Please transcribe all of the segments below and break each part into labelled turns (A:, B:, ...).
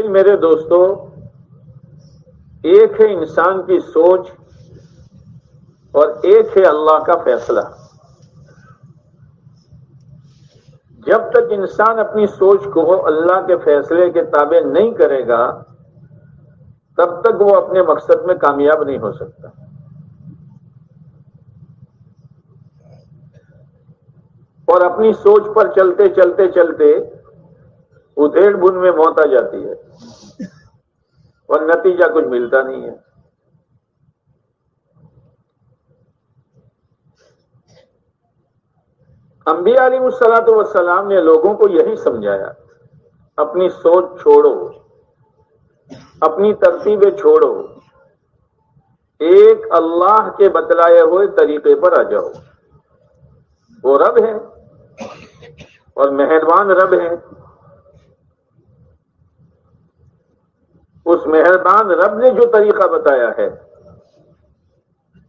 A: میرے دوستو، ایک ہے انسان کی سوچ اور ایک ہے اللہ کا فیصلہ۔ جب تک انسان اپنی سوچ کو اللہ کے فیصلے کے تابع نہیں کرے گا تب تک وہ اپنے مقصد میں کامیاب نہیں ہو سکتا۔ اور اپنی سوچ پر چلتے چلتے چلتے ادھیڑ بن میں موت آ جاتی ہے اور نتیجہ کچھ ملتا نہیں ہے۔ انبیاء علیہ الصلوۃ والسلام نے لوگوں کو یہی سمجھایا، اپنی سوچ چھوڑو، اپنی ترتیبیں چھوڑو، ایک اللہ کے بتلائے ہوئے طریقے پر آ جاؤ۔ وہ رب ہے اور مہربان رب ہے۔ اس مہربان رب نے جو طریقہ بتایا ہے،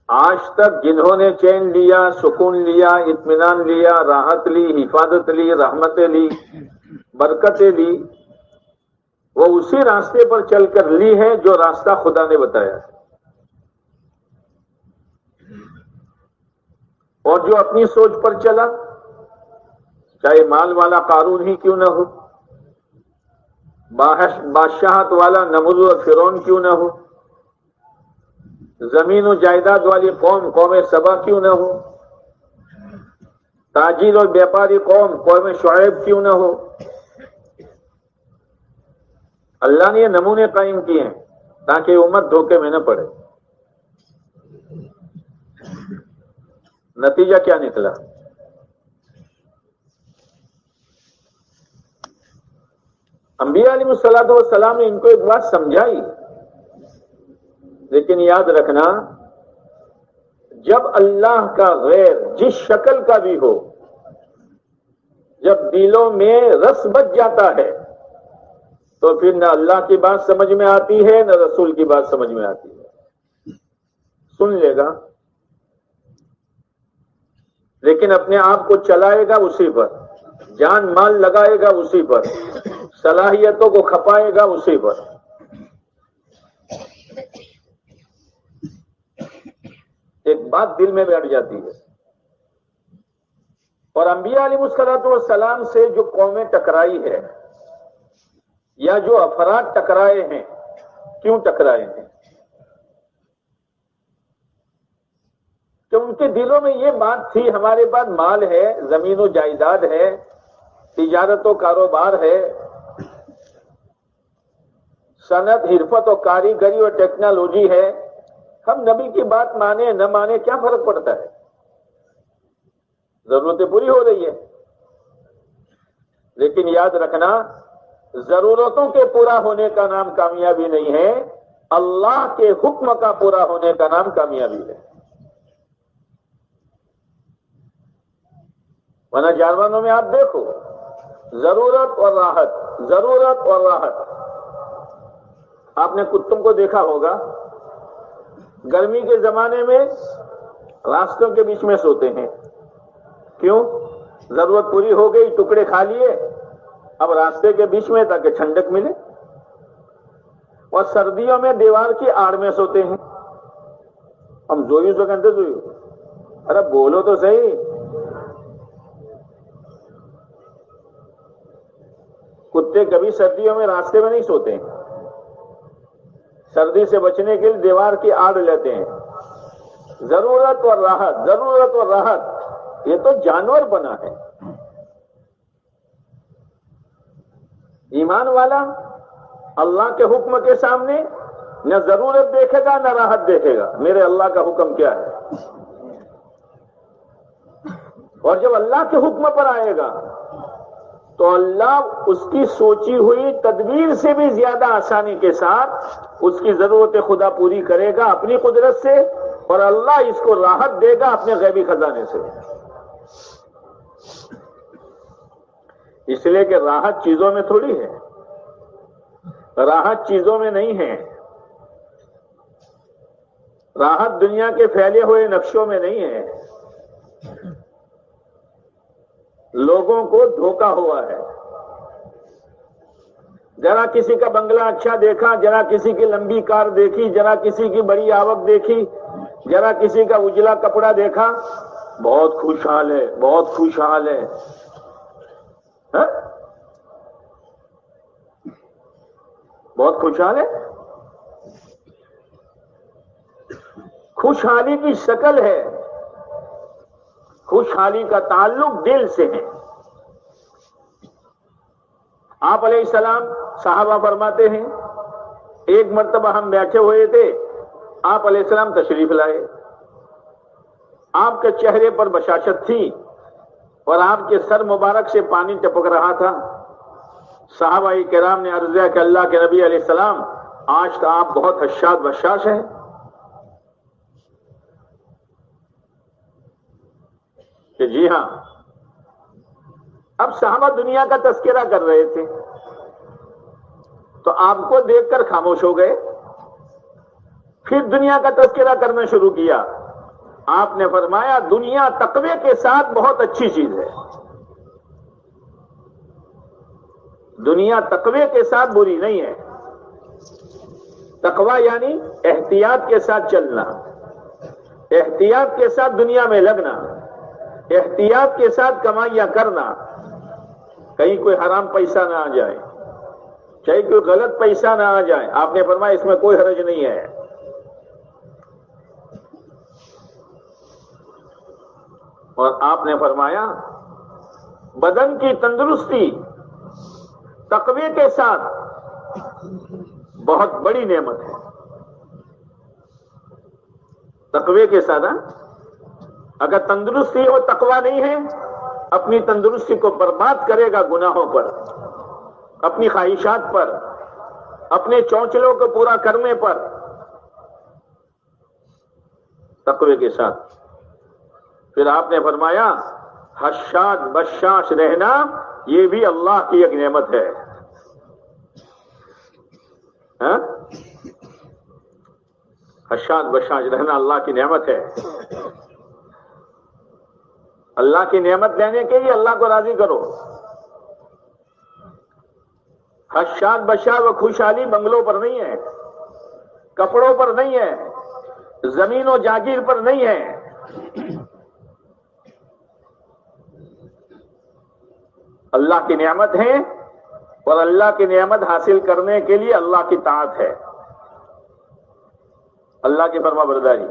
A: آج تک جنہوں نے چین لیا، سکون لیا، اطمینان لیا، راحت لی، حفاظت لی، رحمتیں لی، برکتیں لی، وہ اسی راستے پر چل کر لی ہے جو راستہ خدا نے بتایا ہے۔ اور جو اپنی سوچ پر چلا، چاہے مال والا قارون ہی کیوں نہ ہو، بادشاہت والا نمرود اور فرعون کیوں نہ ہو، زمین و جائیداد والی قوم سبا کیوں نہ ہو، تاجر اور بیپاری قوم شعیب کیوں نہ ہو، اللہ نے یہ نمونے قائم کیے ہیں تاکہ امت دھوکے میں نہ پڑے۔ نتیجہ کیا نکلا؟ انبیاء علیہ الصلوۃ والسلام نے ان کو ایک بات سمجھائی، لیکن یاد رکھنا، جب اللہ کا غیر جس شکل کا بھی ہو، جب دلوں میں رس بچ جاتا ہے تو پھر نہ اللہ کی بات سمجھ میں آتی ہے نہ رسول کی بات سمجھ میں آتی ہے۔ سن لے گا لیکن اپنے آپ کو چلائے گا اسی پر، جان مال لگائے گا اسی پر، صلاحیتوں کو کھپائے گا اسی پر۔ ایک بات دل میں بیٹھ جاتی ہے۔ اور انبیاء علیہ الصلوۃ والسلام سے جو قومیں ٹکرائی ہے یا جو افراد ٹکرائے ہیں، کیوں ٹکرائے ہیں؟ کہ ان کے دلوں میں یہ بات تھی، ہمارے پاس مال ہے، زمین و جائیداد ہے، تجارت و کاروبار ہے، صنعت، حرفت و کاریگری اور ٹیکنالوجی ہے، ہم نبی کی بات مانے نہ مانے کیا فرق پڑتا ہے؟ ضرورتیں پوری ہو رہی ہے۔ لیکن یاد رکھنا، ضرورتوں کے پورا ہونے کا نام کامیابی نہیں ہے، اللہ کے حکم کا پورا ہونے کا نام کامیابی ہے۔ ورنہ جانوروں میں آپ دیکھو، ضرورت اور راحت، ضرورت اور راحت۔ آپ نے کتوں کو دیکھا ہوگا، گرمی کے زمانے میں راستوں کے بیچ میں سوتے ہیں۔ کیوں؟ ضرورت پوری ہو گئی، ٹکڑے کھا لیے، اب راستے کے بیچ میں تاکہ ٹھنڈک ملے۔ اور سردیوں میں دیوار کی آڑ میں سوتے ہیں۔ ہم زویو سو کہتے زویو، ارے بولو تو صحیح۔ کتے کبھی سردیوں میں راستے میں نہیں سوتے ہیں، سردی سے بچنے کے لیے دیوار کی آڑ لیتے ہیں۔ ضرورت اور راحت، ضرورت اور راحت، یہ تو جانور بنا ہے۔ ایمان والا اللہ کے حکم کے سامنے نہ ضرورت دیکھے گا نہ راحت دیکھے گا، میرے اللہ کا حکم کیا ہے۔ اور جب اللہ کے حکم پر آئے گا تو اللہ اس کی سوچی ہوئی تدبیر سے بھی زیادہ آسانی کے ساتھ اس کی ضرورت خدا پوری کرے گا اپنی قدرت سے، اور اللہ اس کو راحت دے گا اپنے غیبی خزانے سے۔ اس لیے کہ راحت چیزوں میں تھوڑی ہے، راحت چیزوں میں نہیں ہے، راحت دنیا کے پھیلے ہوئے نقشوں میں نہیں ہے۔ لوگوں کو دھوکا ہوا ہے، ذرا کسی کا بنگلہ اچھا دیکھا، ذرا کسی کی لمبی کار دیکھی، ذرا کسی کی بڑی آوک دیکھی، ذرا کسی کا اجلا کپڑا دیکھا، بہت خوشحال ہے، بہت خوشحال ہے. ہاں؟ بہت خوشحال ہے. خوشحالی کی شکل ہے، خوشحالی کا تعلق دل سے ہے. آپ علیہ السلام صحابہ فرماتے ہیں ایک مرتبہ ہم بیٹھے ہوئے تھے، آپ علیہ السلام تشریف لائے، آپ کے چہرے پر بشاشت تھی اور آپ کے سر مبارک سے پانی ٹپک رہا تھا. صحابہ کرام نے عرض کیا کہ اللہ کے نبی علیہ السلام آج تو آپ بہت حشاد بشاش ہیں. کہ جی ہاں. اب صحابہ دنیا کا تذکرہ کر رہے تھے تو آپ کو دیکھ کر خاموش ہو گئے، پھر دنیا کا تذکرہ کرنا شروع کیا. آپ نے فرمایا دنیا تقوی کے ساتھ بہت اچھی چیز ہے، دنیا تقوی کے ساتھ بری نہیں ہے. تقوی یعنی احتیاط کے ساتھ چلنا، احتیاط کے ساتھ دنیا میں لگنا، احتیاط کے ساتھ کمائیاں کرنا، کہیں کوئی حرام پیسہ نہ آ جائے، چاہے کوئی غلط پیسہ نہ آ جائے. آپ نے فرمایا اس میں کوئی حرج نہیں ہے. اور آپ نے فرمایا بدن کی تندرستی تقوی کے ساتھ بہت بڑی نعمت ہے. تقوی کے ساتھ اگر تندرستی ہو تقوی نہیں ہے، اپنی تندرستی کو برباد کرے گا گناہوں پر، اپنی خواہشات پر، اپنے چونچلوں کو پورا کرنے پر. تقوی کے ساتھ پھر آپ نے فرمایا حشاد بشاش رہنا یہ بھی اللہ کی ایک نعمت ہے. ہاں؟ حشاد بشاش رہنا اللہ کی نعمت ہے. اللہ کی نعمت لینے کے لیے اللہ کو راضی کرو. حشاد بشاش و خوشحالی بنگلوں پر نہیں ہے، کپڑوں پر نہیں ہے، زمین و جاگیر پر نہیں ہے. اللہ کی نعمت ہے اور اللہ کی نعمت حاصل کرنے کے لیے اللہ کی طاعت ہے، اللہ کی فرما برداری.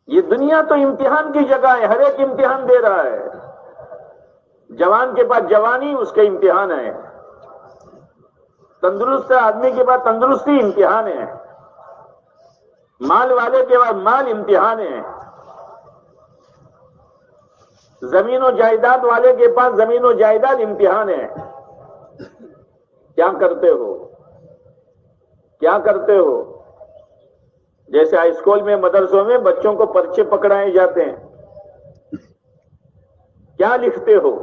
A: یہ دنیا تو امتحان کی جگہ ہے، ہر ایک امتحان دے رہا ہے. جوان کے پاس جوانی اس کا امتحان ہے، تندرست آدمی کے پاس تندرستی امتحان ہے، مال والے کے پاس مال امتحان ہے، زمین و جائیداد والے کے پاس زمین و جائیداد امتحان ہے. کیا کرتے ہو؟ کیا کرتے ہو؟ جیسے ہائی اسکول میں مدرسوں میں بچوں کو پرچے پکڑائے جاتے ہیں، کیا لکھتے ہو؟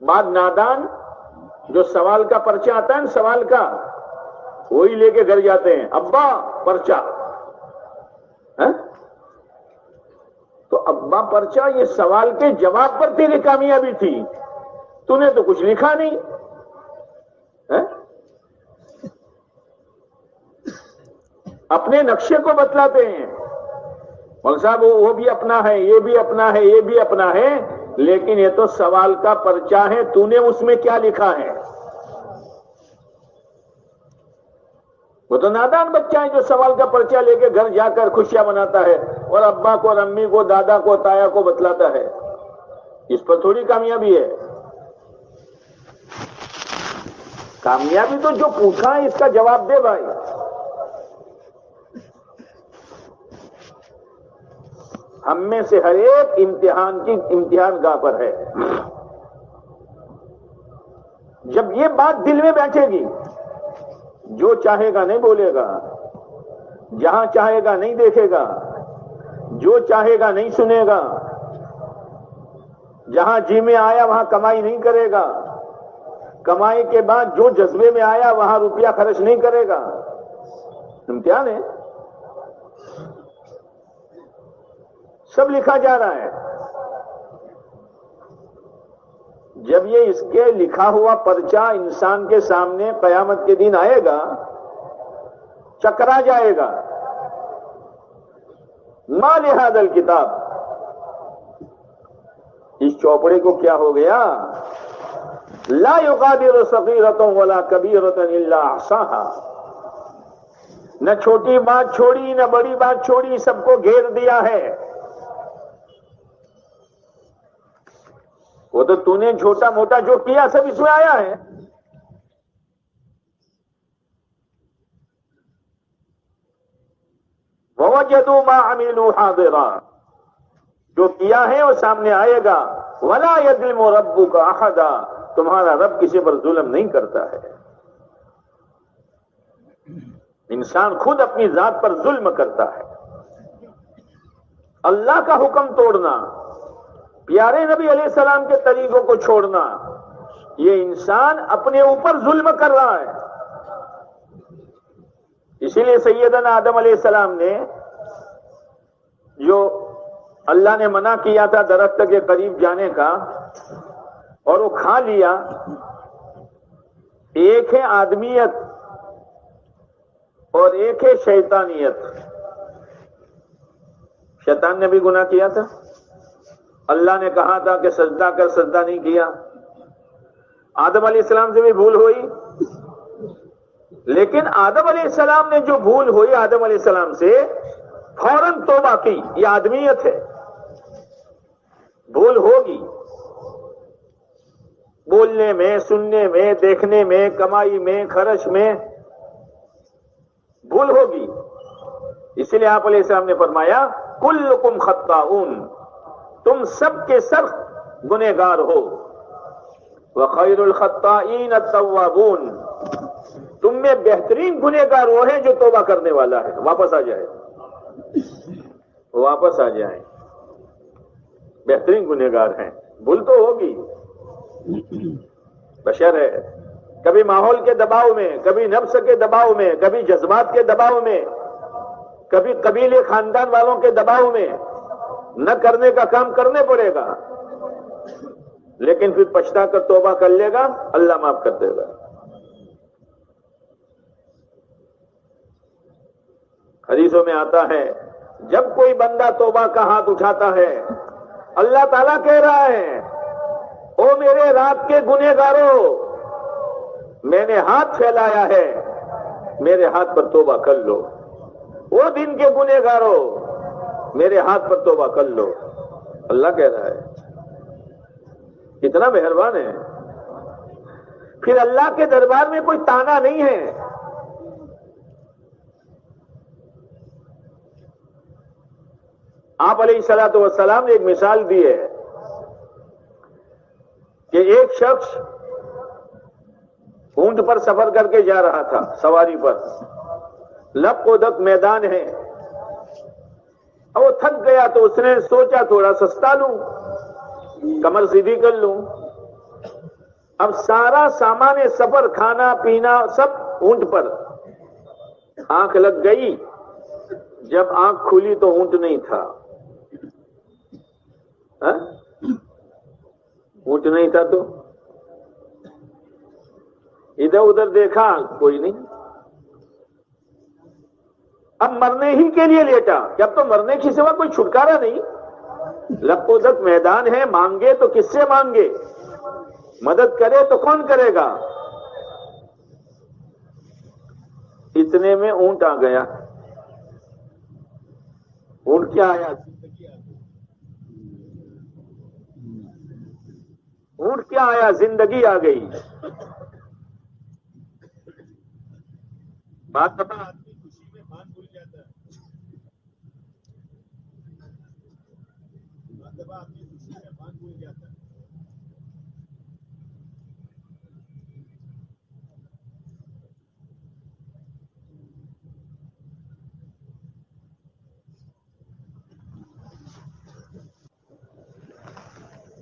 A: بعد نادان جو سوال کا پرچہ آتا ہے نا، سوال کا وہی لے کے گھر جاتے ہیں، ابا پرچہ. تو ابا پرچہ یہ سوال کے جواب پر تیری کامیابی تھی، تو نے تو کچھ لکھا نہیں. اپنے نقشے کو بتلاتے ہیں مول صاحب، وہ بھی اپنا ہے، یہ بھی اپنا ہے، یہ بھی اپنا ہے، لیکن یہ تو سوال کا پرچہ ہے، تو نے اس میں کیا لکھا ہے؟ وہ تو نادان بچہ ہے جو سوال کا پرچہ لے کے گھر جا کر خوشیاں مناتا ہے اور ابا کو اور امی کو دادا کو تایا کو بتلاتا ہے. اس پر تھوڑی کامیابی ہے. کامیابی تو جو پوچھا ہے اس کا جواب دے بھائی. ہم میں سے ہر ایک امتحان گاہ پر ہے. جب یہ بات دل میں بیٹھے گی، جو چاہے گا نہیں بولے گا، جہاں چاہے گا نہیں دیکھے گا، جو چاہے گا نہیں سنے گا، جہاں جی میں آیا وہاں کمائی نہیں کرے گا، کمائی کے بعد جو جذبے میں آیا وہاں روپیہ خرچ نہیں کرے گا. امتحان ہے، سب لکھا جا رہا ہے. جب یہ اس کے لکھا ہوا پرچہ انسان کے سامنے قیامت کے دن آئے گا چکرا جائے گا. ما لہذا الکتاب، اس چوپڑے کو کیا ہو گیا؟ لا یغادر صغیرۃ ولا کبیرۃ الا احصاها، نہ چھوٹی بات چھوڑی نہ بڑی بات چھوڑی، سب کو گھیر دیا ہے. وہ تو نے چھوٹا موٹا جو کیا سب اس میں آیا ہے. وَوَجَدُوا مَا عَمِلُوا حَاضِرًا، جو کیا ہے وہ سامنے آئے گا. وَلَا يَظْلِمُ رَبُّكَ أَحَدًا، تمہارا رب کسی پر ظلم نہیں کرتا ہے. انسان خود اپنی ذات پر ظلم کرتا ہے. اللہ کا حکم توڑنا، پیارے نبی علیہ السلام کے طریقوں کو چھوڑنا، یہ انسان اپنے اوپر ظلم کر رہا ہے. اسی لیے سیدنا آدم علیہ السلام نے جو اللہ نے منع کیا تھا درخت کے قریب جانے کا اور وہ کھا لیا. ایک ہے آدمیت اور ایک ہے شیطانیت. شیطان نے بھی گناہ کیا تھا. اللہ نے کہا تھا کہ سجدہ کر، سجدہ نہیں کیا. آدم علیہ السلام سے بھی بھول ہوئی، لیکن آدم علیہ السلام نے جو بھول ہوئی آدم علیہ السلام سے فوراً توبہ کی. یہ آدمیت ہے. بھول ہوگی، بولنے میں، سننے میں، دیکھنے میں، کمائی میں، خرچ میں بھول ہوگی. اسی لیے آپ علیہ السلام نے فرمایا کلکم خطاؤن، تم سب کے سب گنہگار ہو. وخیر الخطائین التوابون، تم میں بہترین گنہگار وہ ہے جو توبہ کرنے والا ہے، واپس آ جائے، واپس آ جائے. بہترین گنہگار ہیں. بھول تو ہوگی، بشر ہے. کبھی ماحول کے دباؤ میں، کبھی نفس کے دباؤ میں، کبھی جذبات کے دباؤ میں، کبھی قبیلے خاندان والوں کے دباؤ میں نہ کرنے کا کام کرنے پڑے گا، لیکن پھر پچھتا کر توبہ کر لے گا، اللہ معاف کر دے گا. حدیثوں میں آتا ہے جب کوئی بندہ توبہ کا ہاتھ اٹھاتا ہے اللہ تعالیٰ کہہ رہا ہے او میرے رات کے گنہگاروں، میں نے ہاتھ پھیلایا ہے، میرے ہاتھ پر توبہ کر لو. وہ دن کے گنہگاروں، میرے ہاتھ پر توبہ کر لو. اللہ کہہ رہا ہے. کتنا مہربان ہے. پھر اللہ کے دربار میں کوئی تانا نہیں ہے. آپ علیہ الصلوۃ والسلام نے ایک مثال دی ہے کہ ایک شخص اونٹ پر سفر کر کے جا رہا تھا، سواری پر، لب کو دک میدان ہے، وہ تھک گیا تو اس نے سوچا تھوڑا سستا لوں، کمر سیدھی کر لوں. اب سارا سامان سفر، کھانا پینا سب اونٹ پر. آنکھ لگ گئی، جب آنکھ کھلی تو اونٹ نہیں تھا. اونٹ نہیں تھا تو ادھر ادھر دیکھا، کوئی نہیں. اب مرنے ہی کے لیے لیٹا کہ اب تو مرنے کی سوا کوئی چھٹکارا نہیں. لب کو دک میدان ہے، مانگے تو کس سے مانگے، مدد کرے تو کون کرے گا. اتنے میں اونٹ آ گیا. اونٹ کیا آیا؟ اونٹ کیا آیا؟ زندگی آ گئی. بات پتا، آدمی خوشی میں مان بھول جاتا ہے. بات دفعہ آدمی خوشی میں مان بھول جاتا ہے.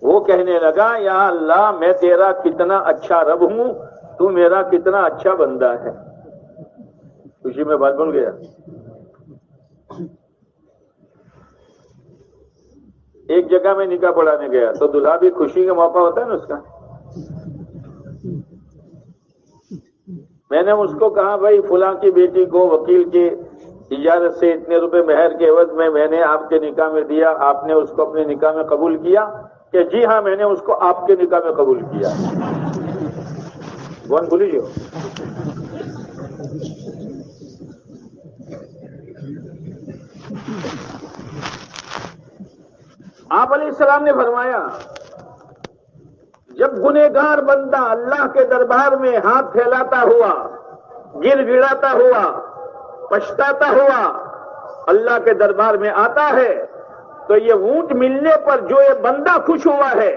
A: وہ کہنے لگا یا اللہ میں تیرا کتنا اچھا رب ہوں، تو میرا کتنا اچھا بندہ ہے. خوشی میں بات بن گیا. ایک جگہ میں نکاح پڑھانے گیا تو دلہا بھی خوشی کا موقع ہوتا ہے نا اس کا، میں نے اس کو کہا بھائی فلاں کی بیٹی کو وکیل کی اجازت سے اتنے روپے مہر کے عوض میں نے آپ کے نکاح میں دیا، آپ نے اس کو اپنے نکاح میں قبول کیا؟ کہ جی ہاں میں نے اس کو آپ کے نکاح میں قبول کیا۔ کون بولی جو آپ علیہ السلام نے فرمایا جب گنہگار بندہ اللہ کے دربار میں ہاتھ پھیلاتا ہوا، گر گڑاتا ہوا، پچھتاتا ہوا اللہ کے دربار میں آتا ہے تو یہ اونٹ ملنے پر جو یہ بندہ خوش ہوا ہے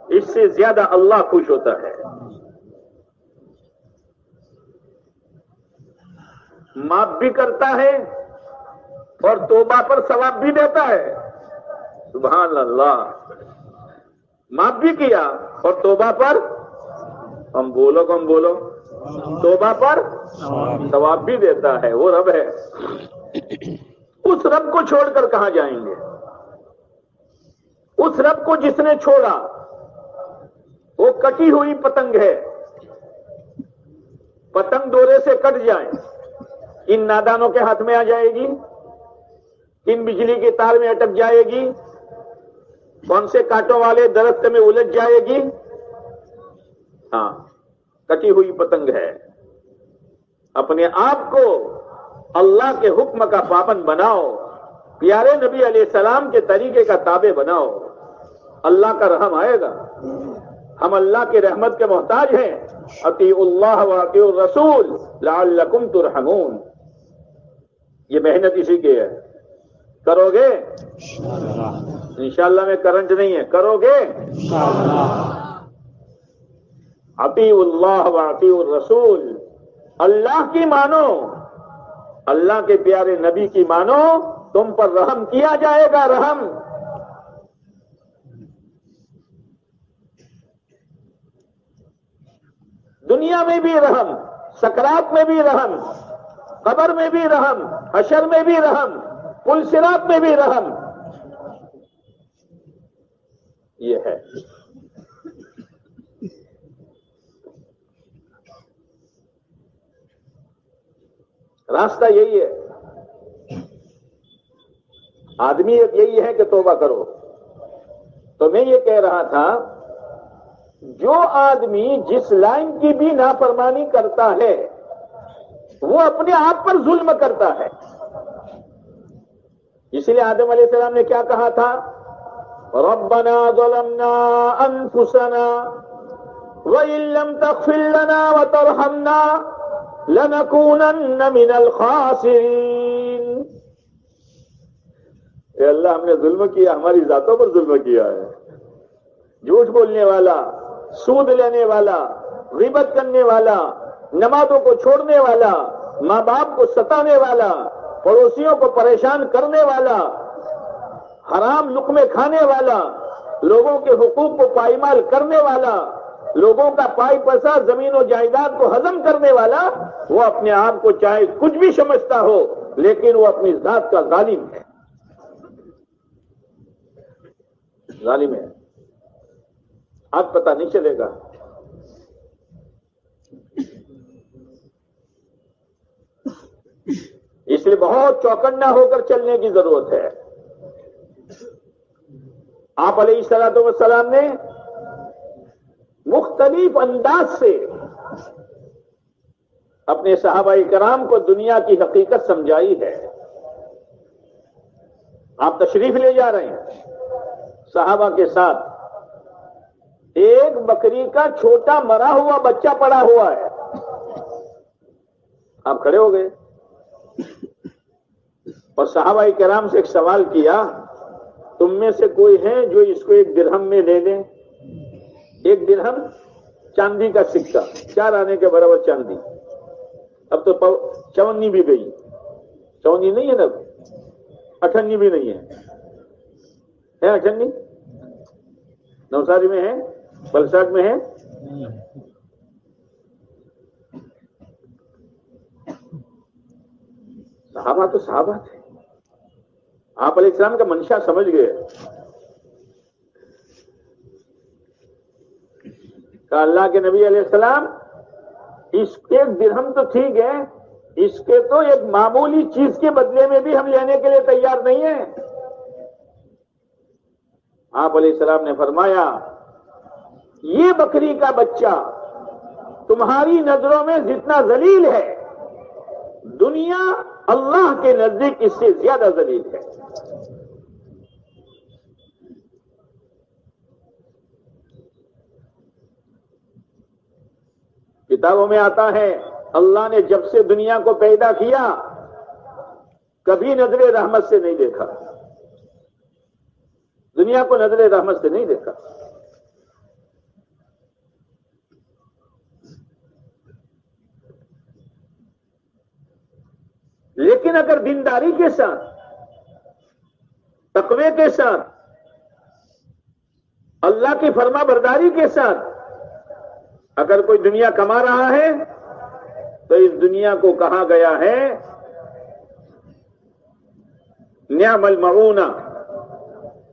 A: اس سے زیادہ اللہ خوش ہوتا ہے۔ معاف بھی کرتا ہے اور توبہ پر ثواب بھی دیتا ہے۔ سبحان اللہ، معاف بھی کیا اور توبہ پر ہم بولو توبہ پر ثواب بھی دیتا ہے۔ وہ رب ہے، اس رب کو چھوڑ کر کہاں جائیں گے؟ اس رب کو جس نے چھوڑا وہ کٹی ہوئی پتنگ ہے، پتنگ ڈورے سے کٹ جائے ان نادانوں کے ہاتھ میں آ جائے گی، ان بجلی کے تار میں اٹک جائے گی، کون سے کانٹوں والے درخت میں الجھ جائے گی؟ ہاں، کٹی ہوئی پتنگ ہے۔ اپنے آپ کو اللہ کے حکم کا پابند بناؤ، پیارے نبی علیہ السلام کے طریقے کا تابع بناؤ، اللہ کا رحم آئے گا۔ ہم اللہ کی رحمت کے محتاج ہیں۔ اطیعوا اللہ واطیعوا الرسول لعلکم ترحمون، یہ محنت اسی کی ہے۔ کرو گے انشاءاللہ، میں کرنٹ نہیں ہے، کرو گے اطیعوا اللہ واطیعوا الرسول، اللہ کی مانو، اللہ کے پیارے نبی کی مانو، تم پر رحم کیا جائے گا۔ رحم دنیا میں بھی رحم، سکرات میں بھی رحم، قبر میں بھی رحم، حشر میں بھی رحم، پل صراط میں بھی رحم، یہ ہے۔ راستہ یہی ہے، آدمیت یہی ہے کہ توبہ کرو۔ تو میں یہ کہہ رہا تھا جو آدمی جس لائن کی بھی نافرمانی کرتا ہے وہ اپنے آپ پر ظلم کرتا ہے۔ اس لیے آدم علیہ السلام نے کیا کہا تھا؟ ربنا ظلمنا انفسنا وان لم تغفر لنا وترحمنا لنکونن من الخاسرین۔ اے اللہ، ہم نے ظلم کیا، ہماری ذاتوں پر ظلم کیا ہے۔ جھوٹ بولنے والا، سود لینے والا، غیبت کرنے والا، نمازوں کو چھوڑنے والا، ماں باپ کو ستانے والا، پڑوسیوں کو پریشان کرنے والا، حرام لقمے کھانے والا، لوگوں کے حقوق کو پائمال کرنے والا، لوگوں کا پائی پیسہ زمین و جائیداد کو ہضم کرنے والا، وہ اپنے آپ کو چاہے کچھ بھی سمجھتا ہو لیکن وہ اپنی ذات کا ظالم ہے، ظالم ہے۔ آج پتہ نہیں چلے گا۔ اس لیے بہت چوکنا ہو کر چلنے کی ضرورت ہے۔ آپ علیہ الصلوۃ والسلام نے مختلف انداز سے اپنے صحابہ کرام کو دنیا کی حقیقت سمجھائی ہے۔ آپ تشریف لے جا رہے ہیں صحابہ کے ساتھ، ایک بکری کا چھوٹا مرا ہوا بچہ پڑا ہوا ہے، آپ کھڑے ہو گئے اور صحابہ کرام سے ایک سوال کیا، تم میں سے کوئی ہے جو اس کو 1 درہم میں لے لیں؟ 1 درہم چاندی کا سکہ، 4 آنے کے برابر چاندی۔ اب تو 54 بھی گئی، 54 نہیں ہے نا، 58 بھی نہیں ہے 58 نوساری میں ہے، بلساٹ میں ہے۔ صحابہ تو صحابہ تھے، آپ علیہ السلام کا منشا سمجھ گئے۔ تو اللہ کے نبی علیہ السلام اس ایک درہم تو ٹھیک ہے، اس کے تو ایک معمولی چیز کے بدلے میں بھی ہم لینے کے لیے تیار نہیں ہیں۔ آپ علیہ السلام نے فرمایا یہ بکری کا بچہ تمہاری نظروں میں جتنا ذلیل ہے، دنیا اللہ کے نزدیک اس سے زیادہ ذلیل ہے۔ کتابوں میں آتا ہے اللہ نے جب سے دنیا کو پیدا کیا کبھی نظر رحمت سے نہیں دیکھا، دنیا کو نظر رحمت سے نہیں دیکھا۔ لیکن اگر دینداری کے ساتھ، تقوی کے ساتھ، اللہ کی فرما برداری کے ساتھ اگر کوئی دنیا کما رہا ہے تو اس دنیا کو کہا گیا ہے نعم المعونہ،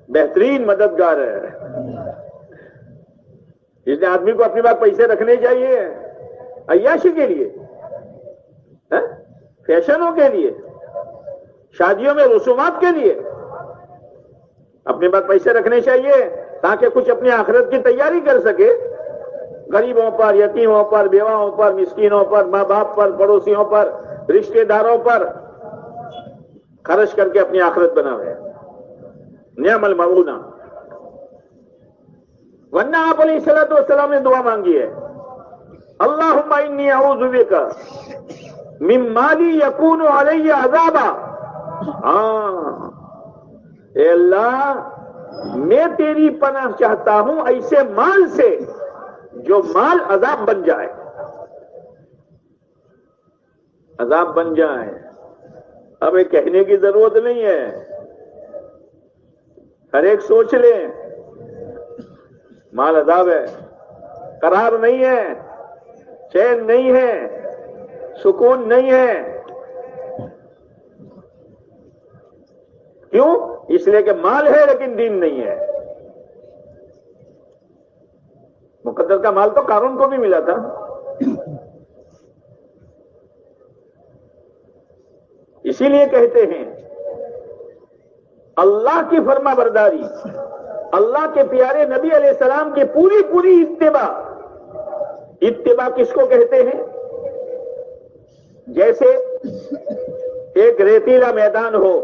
A: بہترین مددگار ہے۔ اس لیے آدمی کو اپنے پاس پیسے رکھنے چاہیے عیاشی کے لیے، فیشنوں کے لیے، شادیوں میں رسومات کے لیے اپنے پاس پیسے رکھنے چاہیے تاکہ کچھ اپنی آخرت کی تیاری کر سکے۔ غریبوں پر، یتیموں پر، بیواؤں پر، مسکینوں پر، ماں باپ پر، پڑوسیوں پر، رشتہ داروں پر خرچ کر کے اپنی آخرت بناوے۔ نعم المعونہ۔ ورنہ آپ علیہ الصلوۃ والسلام نے دعا مانگی ہے اللہم انی اعوذ بک من مالی یکون علی عذابا۔ اے اللہ میں تیری پناہ چاہتا ہوں ایسے مال سے جو مال عذاب بن جائے، عذاب بن جائے۔ اب یہ کہنے کی ضرورت نہیں ہے، ہر ایک سوچ لے مال عذاب ہے، قرار نہیں ہے، چین نہیں ہے، سکون نہیں ہے۔ کیوں؟ اس لیے کہ مال ہے لیکن دین نہیں ہے۔ مقدر کا مال تو قارون کو بھی ملا تھا، اسی لیے کہتے ہیں اللہ کی فرما برداری، اللہ کے پیارے نبی علیہ السلام کی پوری پوری اتباع۔ اتباع کس کو کہتے ہیں؟ جیسے ایک ریتیلا میدان ہو،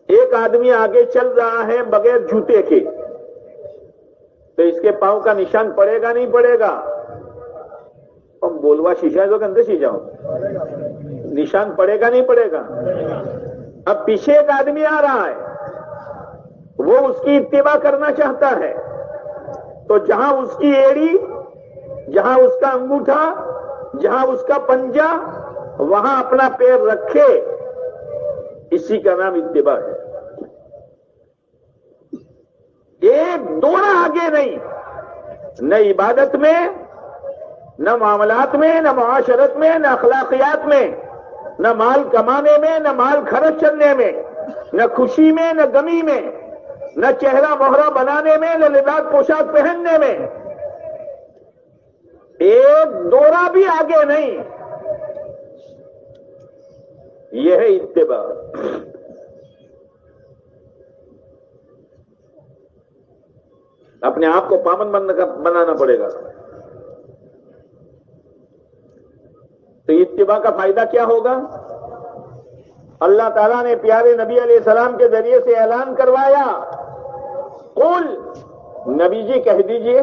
A: ایک آدمی آگے چل رہا ہے بغیر جوتے کے، تو اس کے پاؤں کا نشان پڑے گا نہیں پڑے گا؟ اور بولوا شیشہ جو اندر شیشہ ہو، نشان پڑے گا نہیں پڑے گا؟ اب پیچھے ایک آدمی آ رہا ہے، وہ اس کی اتباع کرنا چاہتا ہے، تو جہاں اس کی ایڑی، جہاں اس کا انگوٹھا، جہاں اس کا پنجہ، وہاں اپنا پیر رکھے، اسی کا نام اتباع ہے۔ ایک دوڑا آگے نہیں، نہ عبادت میں، نہ معاملات میں، نہ معاشرت میں، نہ اخلاقیات میں، نہ مال کمانے میں، نہ مال خرچ کرنے میں، نہ خوشی میں، نہ غمی میں، نہ چہرہ مہرہ بنانے میں، نہ لباس پوشاک پہننے میں، ایک دورہ بھی آگے نہیں۔ یہ ہے اتباع۔ اپنے آپ کو پابند بنانا پڑے گا۔ تو اتباع کا فائدہ کیا ہوگا؟ اللہ تعالیٰ نے پیارے نبی علیہ السلام کے ذریعے سے اعلان کروایا، قل، نبی جی کہہ دیجئے،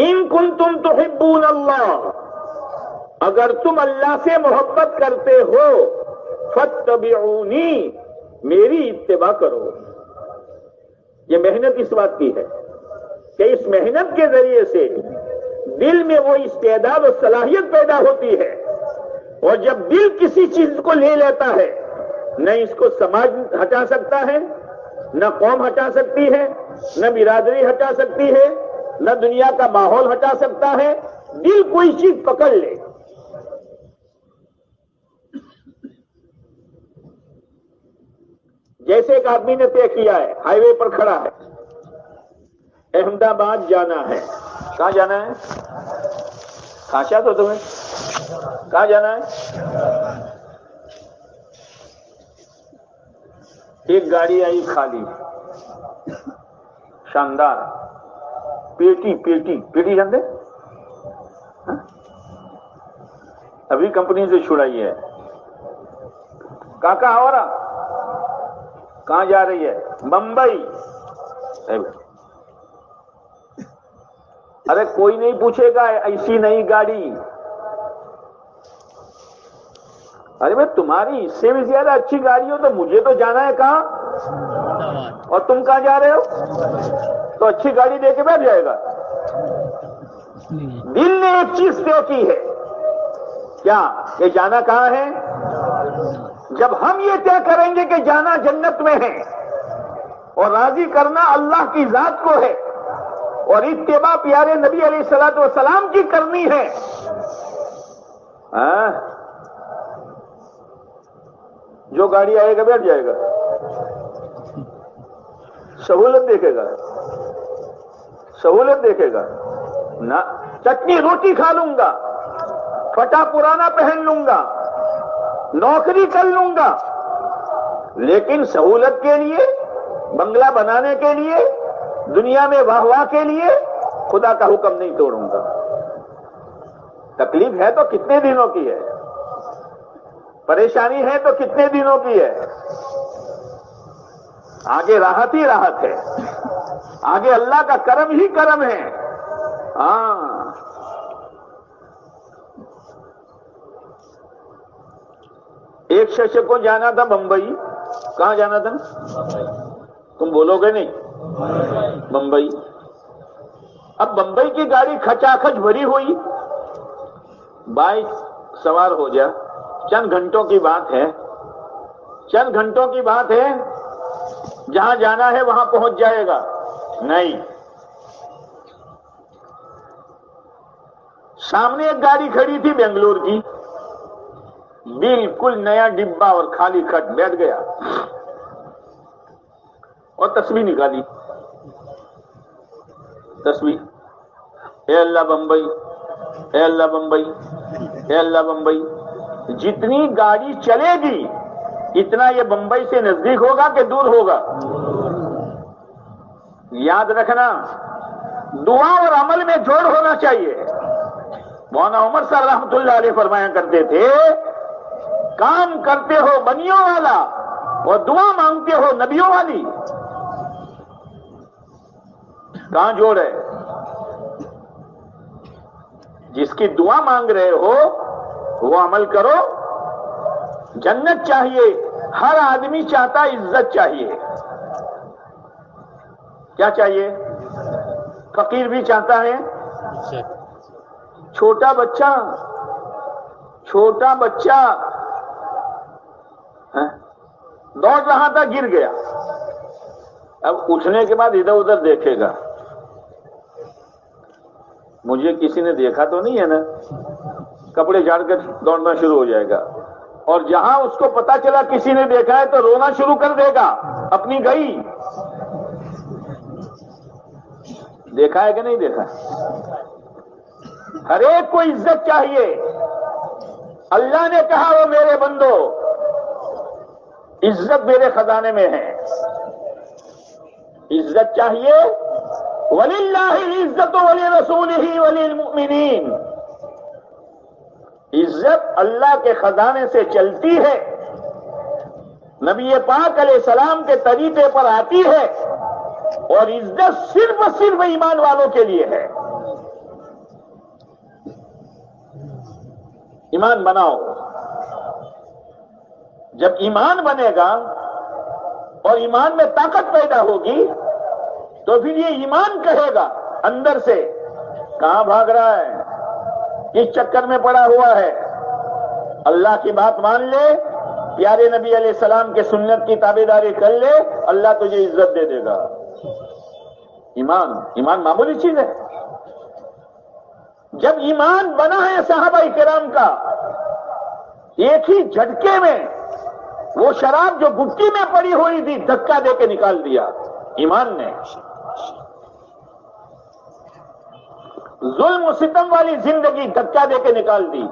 A: ان کنتم تحبون اللہ، اگر تم اللہ سے محبت کرتے ہو، فاتبعونی، میری اتباع کرو۔ یہ محنت اس بات کی ہے کہ اس محنت کے ذریعے سے دل میں وہ استعداد و صلاحیت پیدا ہوتی ہے، اور جب دل کسی چیز کو لے لیتا ہے، نہ اس کو سماج ہٹا سکتا ہے، نہ قوم ہٹا سکتی ہے، نہ برادری ہٹا سکتی ہے، نہ دنیا کا ماحول ہٹا سکتا ہے۔ دل کوئی چیز پکڑ لے، جیسے ایک آدمی نے طے کیا ہے، ہائی وے پر کھڑا ہے، احمد آباد جانا ہے. کہاں جانا ہے؟ خاشا تو تمہیں کہاں جانا ہے؟ ایک گاڑی آئی خالی شاندار پیٹی جانتے ابھی کمپنی سے چھڑائی ہے. کہاں ہو رہا؟ کہاں جا رہی ہے؟ بمبئی. ارے کوئی نہیں پوچھے گا ایسی نئی گاڑی. ارے بھائی تمہاری اس سے بھی زیادہ اچھی گاڑی ہو تو مجھے تو جانا ہے کہاں؟ اور تم کہاں جا رہے ہو؟ تو اچھی گاڑی دے کے بیٹھ جائے گا. دل نے ایک چیز طے کی ہے کیا کہ جانا کہاں ہے؟ جب ہم یہ طے کریں گے کہ جانا جنت میں ہے اور راضی کرنا اللہ کی ذات کو ہے اور اتباع پیارے نبی علیہ الصلوۃ والسلام کی کرنی ہے، جو گاڑی آئے گا بیٹھ جائے گا. سہولت دیکھے گا نہ. چٹنی روٹی کھا لوں گا، پھٹا پرانا پہن لوں گا، نوکری کر لوں گا، لیکن سہولت کے لیے، بنگلہ بنانے کے لیے، دنیا میں واہ واہ کے لیے خدا کا حکم نہیں توڑوں گا. تکلیف ہے تو کتنے دنوں کی ہے، پریشانی ہے تو کتنے دنوں کی ہے، آگے راحت ہی راحت ہے، آگے اللہ کا کرم ہی کرم ہے. ہاں ایک شخص کو جانا تھا بمبئی. کہاں جانا تھا؟ تم بولو گے نہیں؟ بمبئی. اب بمبئی کی گاڑی کھچاکھچ بھری ہوئی، بائک سوار ہو جا. چند گھنٹوں کی بات ہے، جہاں جانا ہے وہاں پہنچ جائے گا. نہیں، سامنے ایک گاڑی کھڑی تھی بنگلور کی، بالکل نیا ڈبہ اور خالی کھٹ. بیٹھ گیا اور تصویر نکالی. اے اللہ بمبئی، اے اللہ بمبئی، اے اللہ بمبئی. جتنی گاڑی چلے گی اتنا یہ بمبئی سے نزدیک ہوگا کہ دور ہوگا. یاد رکھنا دعا اور عمل میں جوڑ ہونا چاہیے. مولانا عمر صاحب رحمۃ اللہ علیہ فرمایا کرتے تھے کام کرتے ہو بنیوں والا اور دعا مانگتے ہو نبیوں والی. کہاں جوڑ ہے؟ جس کی دعا مانگ رہے ہو وہ عمل کرو. جنت چاہیے، ہر آدمی چاہتا، عزت چاہیے. کیا چاہیے؟ فقیر بھی چاہتا ہے. چھوٹا بچہ دوڑ رہا تھا، گر گیا. اب اٹھنے کے بعد ادھر ادھر دیکھے گا، مجھے کسی نے دیکھا تو نہیں ہے نا. کپڑے جھاڑ کر دوڑنا شروع ہو جائے گا. اور جہاں اس کو پتا چلا کسی نے دیکھا ہے تو رونا شروع کر دے گا. اپنی گئی. دیکھا ہے کہ نہیں دیکھا؟ ہر ایک کو عزت چاہیے. اللہ نے کہا وہ میرے بندو عزت میرے خزانے میں ہے. عزت چاہیے. وَلِلَّهِ الْعِزَّةُ وَلِرَسُولِهِ وَلِلْمُؤْمِنِينَ. عزت اللہ کے خزانے سے چلتی ہے، نبی پاک علیہ السلام کے طریقے پر آتی ہے، اور عزت صرف ایمان والوں کے لیے ہے. ایمان بناؤ. جب ایمان بنے گا اور ایمان میں طاقت پیدا ہوگی تو پھر یہ ایمان کہے گا اندر سے کہاں بھاگ رہا ہے، کس چکر میں پڑا ہوا ہے. اللہ کی بات مان لے، پیارے نبی علیہ السلام کے سنت کی تابعداری کر لے، اللہ تجھے عزت دے دے گا. ایمان معمولی چیز ہے. جب ایمان بنا ہے صحابہ کرام کا، ایک ہی جھٹکے میں وہ شراب جو گٹی میں پڑی ہوئی تھی دھکا دے کے نکال دیا ایمان نے. ظلم و ستم والی زندگی دھکا دے کے نکال دی،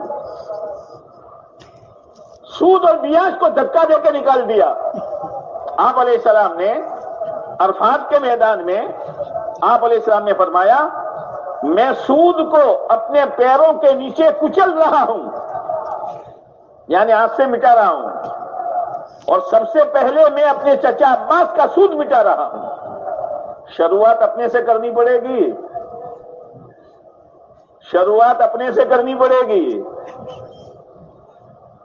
A: سود اور بیاج کو دھکا دے کے نکال دیا۔ آپ علیہ السلام نے عرفات کے میدان میں آپ علیہ السلام نے فرمایا میں سود کو اپنے پیروں کے نیچے کچل رہا ہوں، یعنی آپ سے مٹا رہا ہوں، اور سب سے پہلے میں اپنے چچا عباس کا سود مٹا رہا ہوں۔ شروعات اپنے سے کرنی پڑے گی، شروعات اپنے سے کرنی پڑے گی۔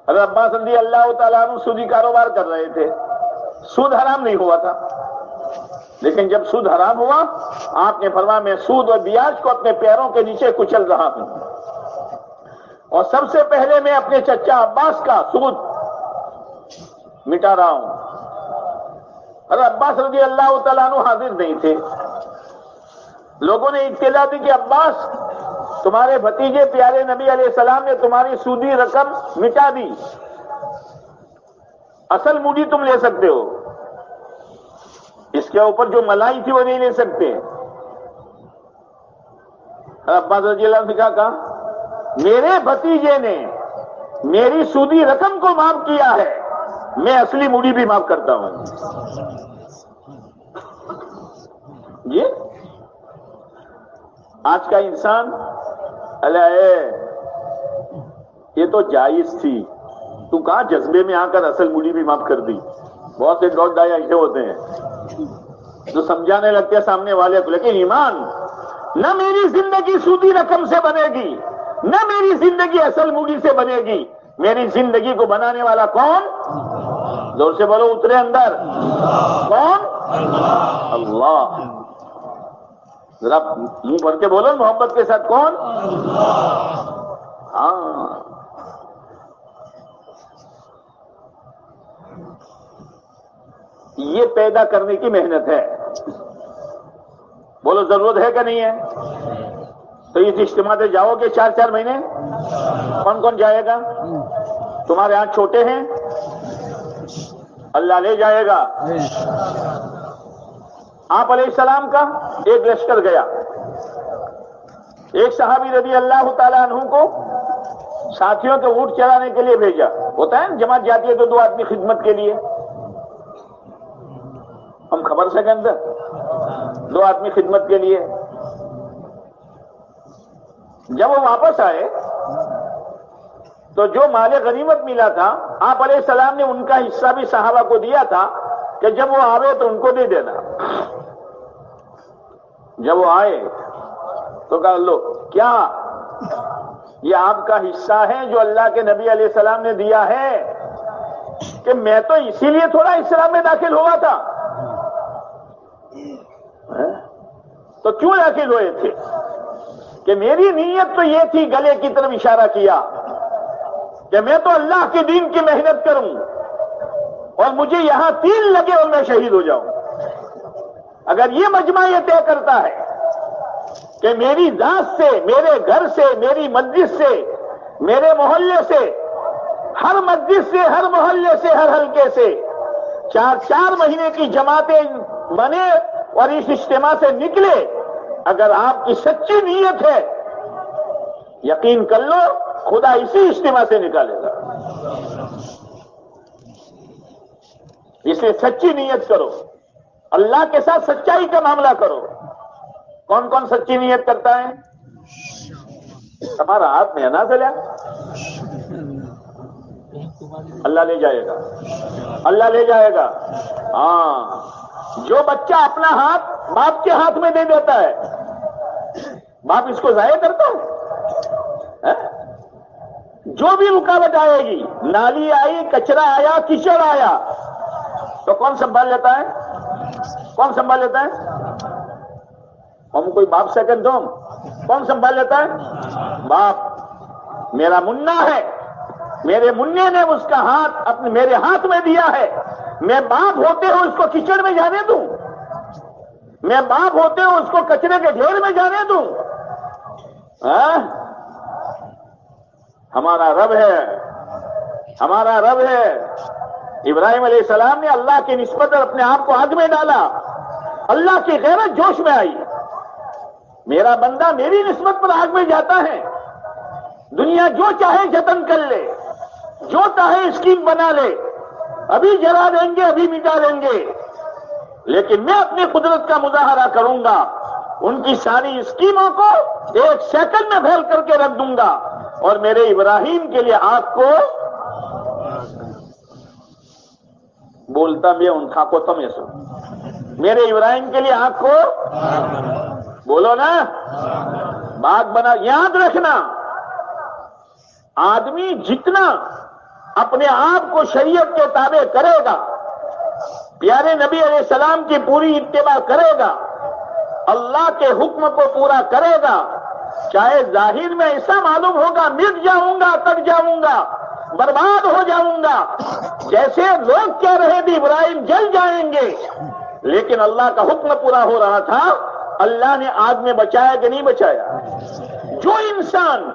A: حضرت عباس رضی اللہ تعالیٰ عنہ سودی کاروبار کر رہے تھے، سود حرام نہیں ہوا تھا، لیکن جب سود حرام ہوا آپ نے فرمایا میں سود اور بیاج کو اپنے پیروں کے نیچے کچل رہا ہوں، اور سب سے پہلے میں اپنے چچا عباس کا سود مٹا رہا ہوں۔ حضرت عباس رضی اللہ تعالیٰ عنہ حاضر نہیں تھے، لوگوں نے اطلاع دی کہ عباس تمہارے بھتیجے پیارے نبی علیہ السلام نے تمہاری سودی رقم مٹا دی، اصل مودی تم لے سکتے ہو، اس کے اوپر جو ملائی تھی وہ نہیں لے سکتے۔ عباس رضی اللہ عنہ نے کہا میرے بھتیجے نے میری سودی رقم کو معاف کیا ہے، میں اصلی موڑی بھی معاف کرتا ہوں۔ جی آج کا انسان یہ تو جائز تھی، تو کہاں جذبے میں آ کر اصل موڑی بھی معاف کر دی۔ بہت سے ڈاٹ ڈائی ایسے ہوتے ہیں جو سمجھانے لگتے ہیں سامنے والے کو، لیکن ایمان نہ میری زندگی سودی رقم سے بنے گی، نہ میری زندگی اصل موڑی سے بنے گی۔ میری زندگی کو بنانے والا کون؟ زور سے بولو، اترے اندر، کون؟ اللہ۔ ذرا منہ بھر کے بولو محبت کے ساتھ، کون؟ ہاں۔ یہ پیدا کرنے کی محنت ہے، بولو ضرورت ہے کہ نہیں ہے؟ تو اس اجتماع سے جاؤ گے 4 مہینے؟ کون کون جائے گا؟ تمہارے ہاتھ چھوٹے ہیں، اللہ لے جائے گا۔ آپ علیہ السلام کا ایک لشکر گیا، ایک صحابی رضی اللہ تعالیٰ عنہ کو ساتھیوں کے اونٹ چرانے کے لیے بھیجا۔ ہوتا ہے جماعت جاتی ہے تو 2 آدمی خدمت کے لیے، ہم خبر سے کے اندر 2 آدمی خدمت کے لیے۔ جب وہ واپس آئے تو جو مال غنیمت ملا تھا آپ علیہ السلام نے ان کا حصہ بھی صحابہ کو دیا تھا کہ جب وہ آوے تو ان کو دے دینا۔ جب وہ آئے تو کہا لو کیا یہ آپ کا حصہ ہے جو اللہ کے نبی علیہ السلام نے دیا ہے؟ کہ میں تو اسی لیے تھوڑا اسلام میں داخل ہوا تھا۔ تو کیوں داخل ہوئے تھے؟ کہ میری نیت تو یہ تھی، گلے کی طرف اشارہ کیا کہ میں تو اللہ کے دین کی محنت کروں اور مجھے یہاں 3 لگے اور میں شہید ہو جاؤں۔ اگر یہ مجمع یہ طے کرتا ہے کہ میری ذات سے، میرے گھر سے، میری مسجد سے، میرے محلے سے، ہر مسجد سے، ہر محلے سے، ہر حلقے سے 4 مہینے کی جماعتیں بنے اور اس اجتماع سے نکلے، اگر آپ کی سچی نیت ہے یقین کر لو خدا اسی اجتماع سے نکالے گا۔ اس لیے سچی نیت کرو، اللہ کے ساتھ سچائی کا معاملہ کرو۔ کون کون سچی نیت کرتا ہے؟ تمہارا ہاتھ میں ہے نا چلیا، اللہ لے جائے گا، اللہ لے جائے گا۔ ہاں، جو بچہ اپنا ہاتھ باپ کے ہاتھ میں دے دیتا ہے، باپ اس کو ضائع کرتا ہے؟ جو بھی رکاوٹ آئے گی، نالی آئی، کچرا آیا، کیچڑ آیا، تو کون سنبھال لیتا ہے؟ کون سنبھال لیتا ہے؟ ہم کوئی باپ سیکنڈ دو، کون سنبھال لیتا ہے؟ باپ۔ میرا منا ہے، میرے منع نے اس کا ہاتھ میرے ہاتھ میں دیا ہے، میں باپ ہوتے ہو اس کو کیچڑ میں جانے دوں؟ میں باپ ہوتے ہو اس کو کچرے کے ڈھیر میں جانے دوں؟ ہمارا رب ہے، ہمارا رب ہے۔ ابراہیم علیہ السلام نے اللہ کی نسبت اور اپنے آپ کو آگ میں ڈالا، اللہ کی غیرت جوش میں آئی، میرا بندہ میری نسبت پر آگ میں جاتا ہے، دنیا جو چاہے جتن کر لے، جو چاہے اسکیم بنا لے، ابھی جلا دیں گے، ابھی مٹا دیں گے، لیکن میں اپنی قدرت کا مظاہرہ کروں گا، ان کی ساری اسکیموں کو ایک سیکنڈ میں پھیل کر کے رکھ دوں گا، اور میرے ابراہیم کے لیے آگ کو بولتا بھی ان تھا کو تم ایسا، میرے ابراہیم کے لیے آگ کو بولو نا، باغ بنا۔ یاد رکھنا، آدمی جتنا اپنے آپ کو شریعت کے تابع کرے گا، پیارے نبی علیہ السلام کی پوری اتباع کرے گا، اللہ کے حکم کو پورا کرے گا، چاہے ظاہر میں ایسا معلوم ہوگا مٹ جاؤں گا، کٹ جاؤں گا، برباد ہو جاؤں گا، جیسے لوگ کہہ رہے تھے ابراہیم جل جائیں گے، لیکن اللہ کا حکم پورا ہو رہا تھا، اللہ نے آگ میں بچایا کہ نہیں بچایا؟ جو انسان،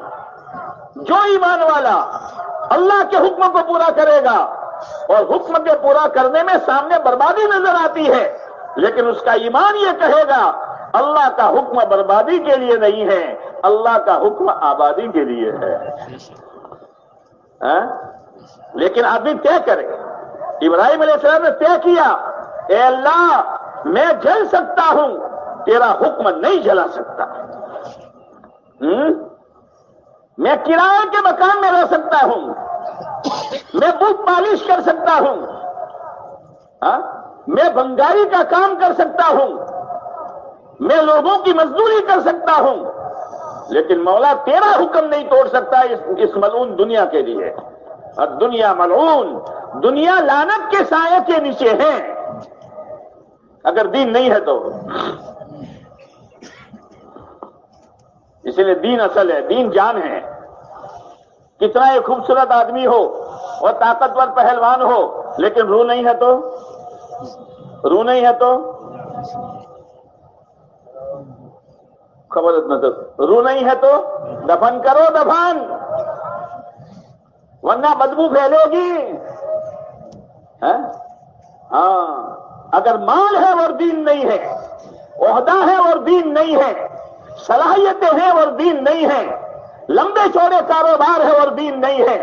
A: جو ایمان والا اللہ کے حکم کو پورا کرے گا، اور حکم کے پورا کرنے میں سامنے بربادی نظر آتی ہے، لیکن اس کا ایمان یہ کہے گا اللہ کا حکم بربادی کے لیے نہیں ہے، اللہ کا حکم آبادی کے لیے ہے۔ لیکن آدمی طے کرے، ابراہیم علیہ السلام نے طے کیا، اے اللہ میں جل سکتا ہوں، تیرا حکم نہیں جلا سکتا، میں کرائے کے مکان میں رہ سکتا ہوں، میں بت پالش کر سکتا ہوں، میں بنگاری کا کام کر سکتا ہوں، میں لوگوں کی مزدوری کر سکتا ہوں، لیکن مولا تیرا حکم نہیں توڑ سکتا اس ملعون دنیا کے لیے۔ اور دنیا ملعون، دنیا لعنت کے سائے کے نیچے ہے، اگر دین نہیں ہے تو۔ اسی لیے دین اصل ہے، دین جان ہے۔ کتنا ایک خوبصورت آدمی ہو اور طاقتور پہلوان ہو، لیکن روح نہیں ہے تو، روح نہیں ہے تو خبر مطلب روح نہیں ہے تو دفن کرو، دفن، ورنہ بدبو پھیلے گی۔ ہاں، اگر مال ہے اور دین نہیں ہے، عہدہ ہے اور دین نہیں ہے، صلاحیتیں ہیں اور دین نہیں ہے، لمبے چوڑے کاروبار ہے اور دین نہیں ہے،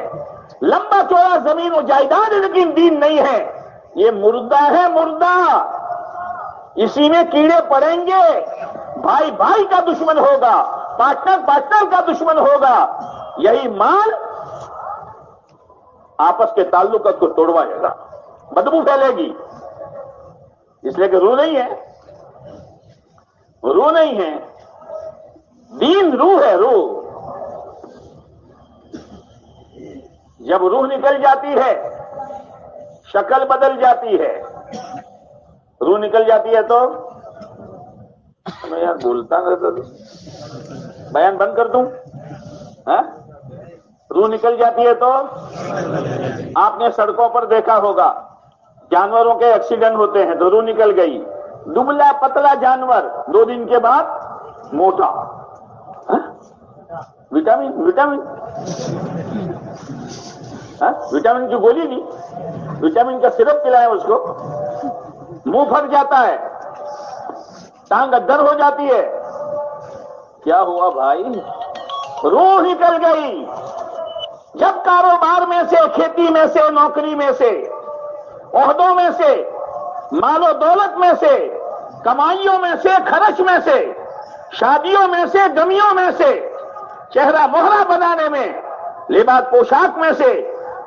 A: لمبا چوڑا زمین و جائیداد ہے لیکن دین نہیں ہے، یہ مردہ ہے، مردہ، اسی میں کیڑے پڑیں گے، بھائی بھائی کا دشمن ہوگا، پارٹنر پارٹنر کا دشمن ہوگا، یہی مال آپس کے تعلقات کو توڑوائے گا، بدبو پھیلے گی، اس لیے کہ روح نہیں ہے، روح نہیں ہے، دین روح ہے، روح۔ جب روح نکل جاتی ہے شکل بدل جاتی ہے، روح نکل جاتی ہے تو میں یار بولتا رہتا تو بیان بند کر دوں، روح نکل جاتی ہے تو آپ نے سڑکوں پر دیکھا ہوگا جانوروں کے ایکسیڈنٹ ہوتے ہیں تو روح نکل گئی، دبلا پتلا جانور 2 دن کے بعد موٹا، وٹامن وٹامن وٹامن کی گولی نہیں، وٹامن کا سرپ پلایا اس کو، منہ پھٹ جاتا ہے، ٹانگ ادھر ہو جاتی ہے، کیا ہوا بھائی؟ روح نکل گئی۔ جب کاروبار میں سے، کھیتی میں سے، نوکری میں سے، عہدوں میں سے، مال و دولت میں سے، کمائیوں میں سے، خرچ میں سے، شادیوں میں سے، غمیوں میں سے، چہرہ مہرہ بنانے میں، لباس پوشاک میں سے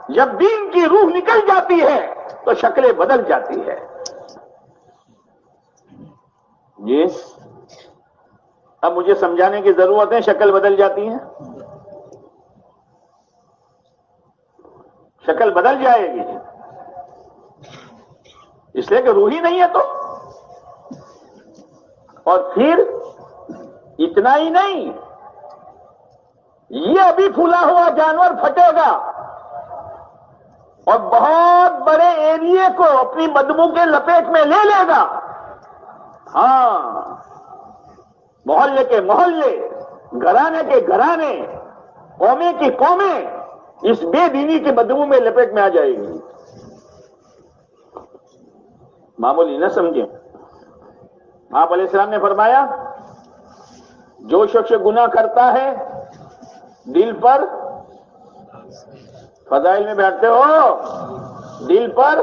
A: جب دین کی روح نکل جاتی ہے تو شکلیں بدل جاتی ہے۔ جی اب مجھے سمجھانے کی ضرورت ہے، شکل بدل جاتی ہے، شکل بدل جائے گی، اس لیے کہ روح ہی نہیں ہے تو۔ اور پھر اتنا ہی نہیں، یہ ابھی پھولا ہوا جانور پھٹے گا اور بہت بڑے ایریے کو اپنی بدبو کے لپیٹ میں لے لے گا۔ ہاں، محلے کے محلے، گھرانے کے گھرانے، قومیں کی قومیں اس بے دینی کی بدبو میں لپیٹ میں آ جائے گی۔ معمولی نہ سمجھیں، آپ علیہ السلام نے فرمایا جو شخص گناہ کرتا ہے دل پر، فضائل میں بیٹھتے ہو، دل پر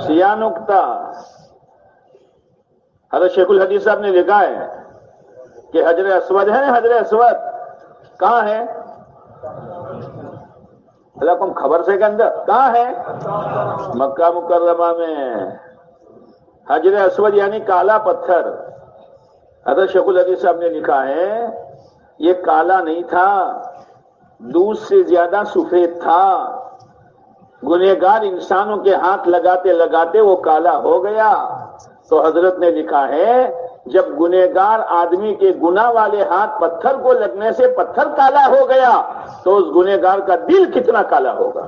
A: سیاہ نقطہ۔ حضرت شیخ الحدیث صاحب نے لکھا ہے کہ حجر اسود ہے نا، حجر اسود کہاں ہے؟ اللہ کم خبر سے کے اندر کہاں ہے؟ مکہ مکرمہ میں۔ حجر اسود یعنی کالا پتھر۔ حضرت شیخ الحدیث صاحب نے لکھا ہے یہ کالا نہیں تھا، دودھ سے زیادہ سفید تھا۔ گنہگار انسانوں کے ہاتھ لگاتے لگاتے وہ کالا ہو گیا۔ تو حضرت نے لکھا ہے جب گنہگار آدمی کے گناہ والے ہاتھ پتھر کو لگنے سے پتھر کالا ہو گیا تو اس گنہگار کا دل کتنا کالا ہوگا۔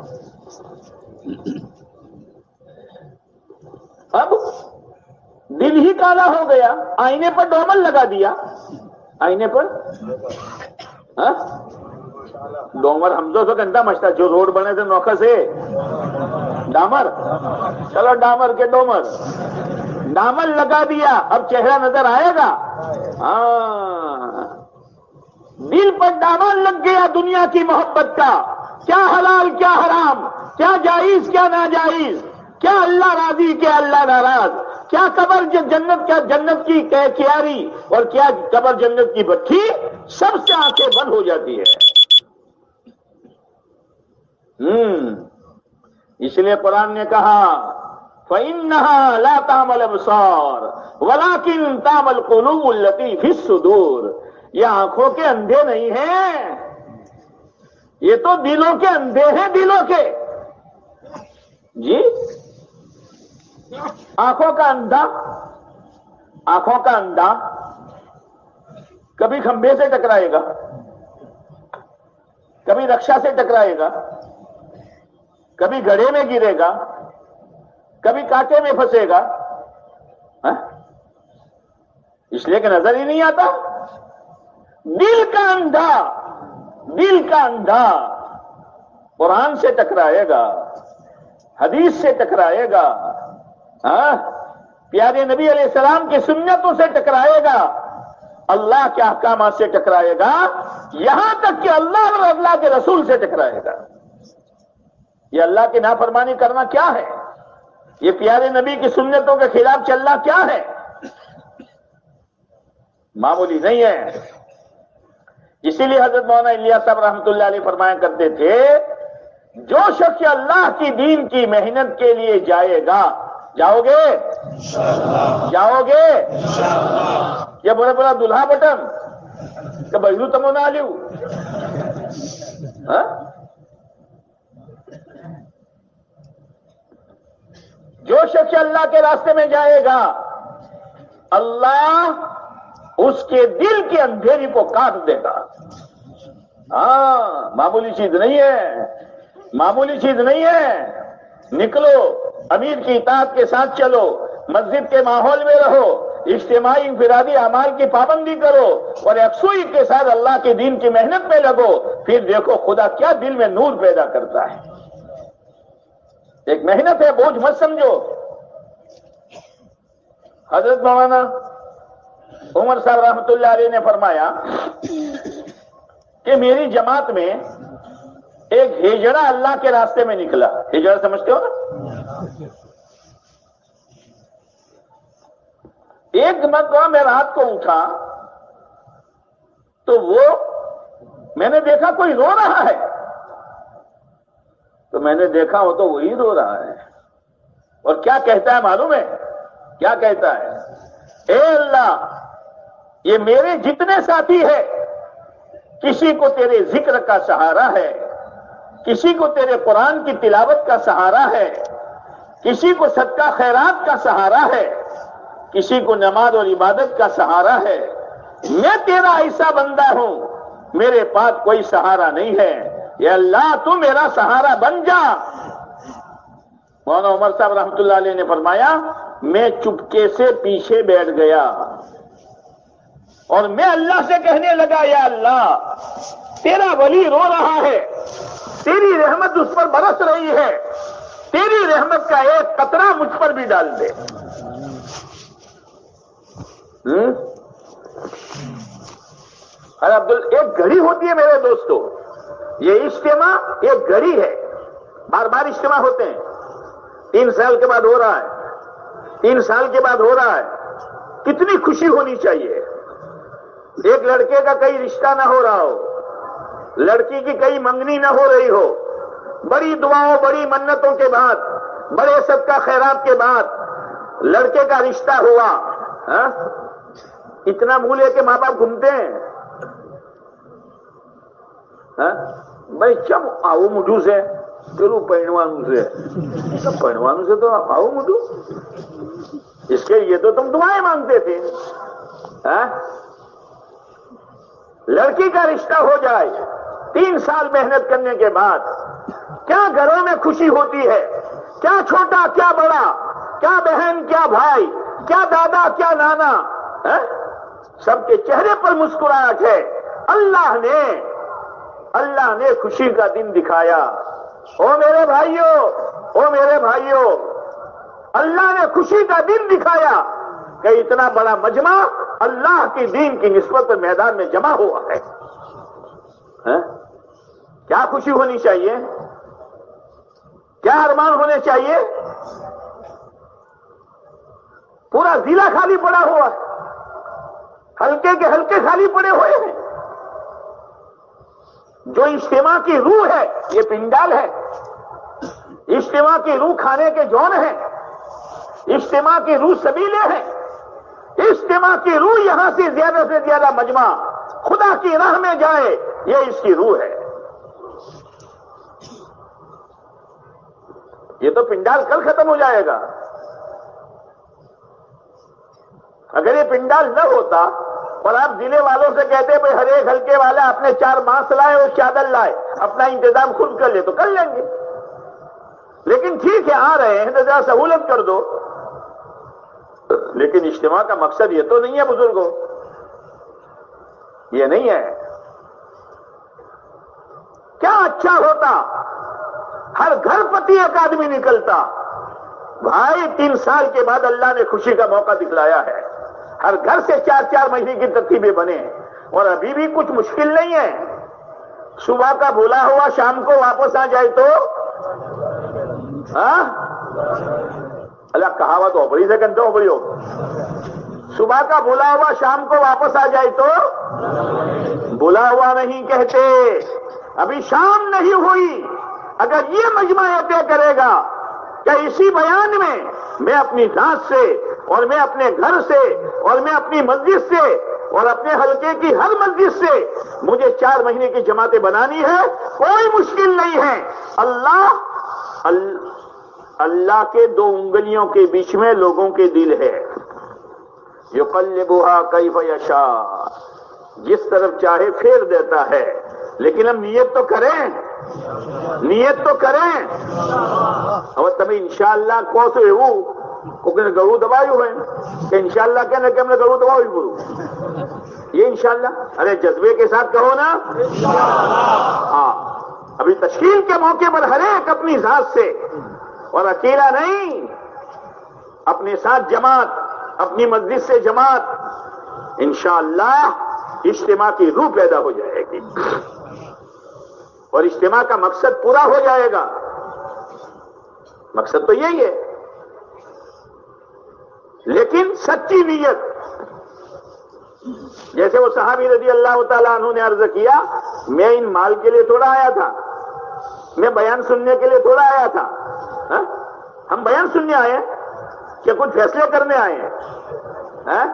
A: اب دل ہی کالا ہو گیا، آئینے پر ڈومل لگا دیا، آئینے پر ڈومر ہم تو گندا مچتا جو روڈ بنے تھے نوکھا سے ڈامر، چلو ڈامر کے ڈومر، ڈامر لگا دیا، اب چہرہ نظر آئے گا؟ ہاں، دل پر ڈامر لگ گیا دنیا کی محبت کا، کیا حلال کیا حرام، کیا جائز کیا ناجائز، کیا اللہ راضی کیا اللہ ناراض، کیا قبر جنت کیا جنت کی کیاری اور کیا قبر جنت کی بٹھی، سب سے آنکھیں بند ہو جاتی ہے۔ اس لیے قرآن نے کہا فَإِنَّهَا لَا تَعْمَلُ الْأَبْصَارُ وَلَكِنْ تَعْمَلُ الْقُلُوبُ الَّتِي فِي الصُّدُورِ۔ یہ آنکھوں کے اندھے نہیں ہیں، یہ تو دلوں کے اندھے ہیں، دلوں کے۔ جی آنکھوں کا اندھا، آنکھوں کا اندھا کبھی کھمبے سے ٹکرائے گا، کبھی رکشا سے ٹکرائے گا، کبھی گڑھے میں گرے گا، کبھی کانٹے میں پھنسے گا، اس لیے کہ نظر ہی نہیں آتا۔ دل کا اندھا، دل کا اندھا قرآن سے ٹکرائے گا، حدیث سے ٹکرائے گا، پیارے نبی علیہ السلام کی سنتوں سے ٹکرائے گا، اللہ کے احکامات سے ٹکرائے گا، یہاں تک کہ اللہ اور اللہ کے رسول سے ٹکرائے گا۔ یہ اللہ کی نافرمانی کرنا کیا ہے؟ یہ پیارے نبی کی سنتوں کے خلاف چلنا کیا ہے؟ معمولی نہیں ہے۔ اسی لیے حضرت مولانا الیاس صاحب رحمۃ اللہ علیہ فرمایا کرتے تھے جو شخص اللہ کی دین کی محنت کے لیے جائے گا، جاؤ گے جاؤ گے یہ بڑا بڑا دلہا بٹن کہ بھائیو تمو نہ لیو، جو شخص اللہ کے راستے میں جائے گا اللہ اس کے دل کے اندھیری کو کاٹ دے گا۔ ہاں، معمولی چیز نہیں ہے، معمولی چیز نہیں ہے۔ نکلو، امیر کی اطاعت کے ساتھ چلو، مسجد کے ماحول میں رہو، اجتماعی انفرادی اعمال کی پابندی کرو اور یکسوئی کے ساتھ اللہ کے دین کی محنت میں لگو، پھر دیکھو خدا کیا دل میں نور پیدا کرتا ہے۔ ایک محنت ہے، بوجھ مت سمجھو۔ حضرت مولانا عمر صاحب رحمۃ اللہ علیہ نے فرمایا کہ میری جماعت میں ایک ہجڑا اللہ کے راستے میں نکلا۔ ہجڑا سمجھتے ہو نا؟ ایک مرتبہ میں رات کو اٹھا تو وہ میں نے دیکھا کوئی رو رہا ہے، تو میں نے دیکھا ہو تو وہی رو رہا ہے، اور کیا کہتا ہے معلوم ہے؟ کیا کہتا ہے؟ اے اللہ، یہ میرے جتنے ساتھی ہیں کسی کو تیرے ذکر کا سہارا ہے، کسی کو تیرے قرآن کی تلاوت کا سہارا ہے، کسی کو صدقہ خیرات کا سہارا ہے، کسی کو نماز اور عبادت کا سہارا ہے۔ میں تیرا ایسا بندہ ہوں، میرے پاس کوئی سہارا نہیں ہے، یا اللہ تو میرا سہارا بن جا۔ مولانا عمر صاحب رحمۃ اللہ علیہ نے فرمایا میں چپکے سے پیچھے بیٹھ گیا اور میں اللہ سے کہنے لگا یا اللہ تیرا ولی رو رہا ہے، تیری رحمت اس پر برس رہی ہے، تیری رحمت کا ایک قطرہ مجھ پر بھی ڈال دے۔ ایک گھڑی ہوتی ہے میرے دوستو، یہ اجتماع ایک گھڑی ہے، بار بار اجتماع ہوتے ہیں، 3 سال کے بعد ہو رہا ہے، 3 سال کے بعد ہو رہا ہے، کتنی خوشی ہونی چاہیے۔ ایک لڑکے کا کئی رشتہ نہ ہو رہا ہو، لڑکی کی کئی منگنی نہ ہو رہی ہو، بڑی دعاؤں بڑی منتوں کے بعد، بڑے صدقہ خیرات کے بعد لڑکے کا رشتہ ہوا، اتنا منہ لے کے ماں باپ گھومتے ہیں، بھائی چم آؤ مٹھو سے چلو پہنوانوں سے، پہنوانوں سے تو آؤ مٹھو، اس کے لیے تو تم دعائیں مانگتے تھے۔ لڑکی کا رشتہ ہو جائے 3 سال محنت کرنے کے بعد، کیا گھروں میں خوشی ہوتی ہے، کیا چھوٹا کیا بڑا، کیا بہن کیا بھائی، کیا دادا کیا نانا، سب کے چہرے پر مسکراہٹ ہے۔ اللہ نے خوشی کا دن دکھایا۔ او میرے بھائیوں، اللہ نے خوشی کا دن دکھایا کہ اتنا بڑا مجمع اللہ کی دین کی نسبت پر میدان میں جمع ہوا ہے۔ کیا خوشی ہونی چاہیے، کیا ارمان ہونے چاہیے؟ پورا ضلع خالی پڑا ہوا ہے، ہلکے کے ہلکے خالی پڑے ہوئے ہیں۔ جو اجتماع کی روح ہے یہ پنڈال ہے، اجتماع کی روح کھانے کے جون ہیں، اجتماع کی روح سبیلے ہیں، اجتماع کی روح یہاں سے زیادہ مجمع خدا کی راہ میں جائے، یہ اس کی روح ہے۔ یہ تو پنڈال کل ختم ہو جائے گا۔ اگر یہ پنڈال نہ ہوتا اور آپ ضلع والوں سے کہتے بھائی ہر ایک ہلکے والا اپنے 4 بانس لائے اور چادر لائے، اپنا انتظام خود کر لے، تو کر لیں گے، لیکن ٹھیک ہے آ رہے ہیں تو ذرا سہولت کر دو۔ لیکن اجتماع کا مقصد یہ تو نہیں ہے بزرگوں، یہ نہیں ہے۔ کیا اچھا ہوتا ہر گھر پتی ایک آدمی نکلتا، بھائی 3 سال کے بعد اللہ نے خوشی کا موقع دکھلایا ہے، ہر گھر سے 4 مہینے کی ترتیبیں بنے، اور ابھی بھی کچھ مشکل نہیں ہے۔ صبح کا بھولا ہوا شام کو واپس آ جائے تو اللہ کہاوت ہو بڑی سے کنٹو ہو بڑی ہو، صبح کا بھولا ہوا شام کو واپس آ جائے تو بھولا ہوا نہیں کہتے، ابھی شام نہیں ہوئی۔ اگر یہ مجمع طے کرے گا کہ اسی بیان میں اپنی ذات سے اور میں اپنے گھر سے اور میں اپنی مسجد سے اور اپنے حلقے کی ہر مسجد سے مجھے 4 مہینے کی جماعتیں بنانی ہے، کوئی مشکل نہیں ہے۔ اللہ کے 2 انگلیوں کے بیچ میں لوگوں کے دل ہے، یقلبھا کیف یشاء، جس طرف چاہے پھیر دیتا ہے، لیکن ہم نیت تو کریں، نیت تو کریں۔ اور تمہیں انشاءاللہ کو سے ہو کو کہ گرو دبایو ہے کہ انشاءاللہ کہنا کہ ہم نے گرو دباؤ گرو، یہ انشاءاللہ ارے جذبے کے ساتھ کہو نا۔ ہاں ابھی تشکیل کے موقع پر ہر ایک اپنی ذات سے اور اکیلا نہیں، اپنے ساتھ جماعت، اپنی مسجد سے جماعت، انشاءاللہ اجتماع کی روح پیدا ہو جائے گی اور اجتماع کا مقصد پورا ہو جائے گا۔ مقصد تو یہی ہے، لیکن سچی نیت، جیسے وہ صحابی رضی اللہ تعالیٰ عنہ نے عرض کیا، میں ان مال کے لیے تھوڑا آیا تھا، میں بیان سننے کے لیے تھوڑا آیا تھا، ہم بیان سننے آئے ہیں کہ کچھ فیصلے کرنے آئے ہیں؟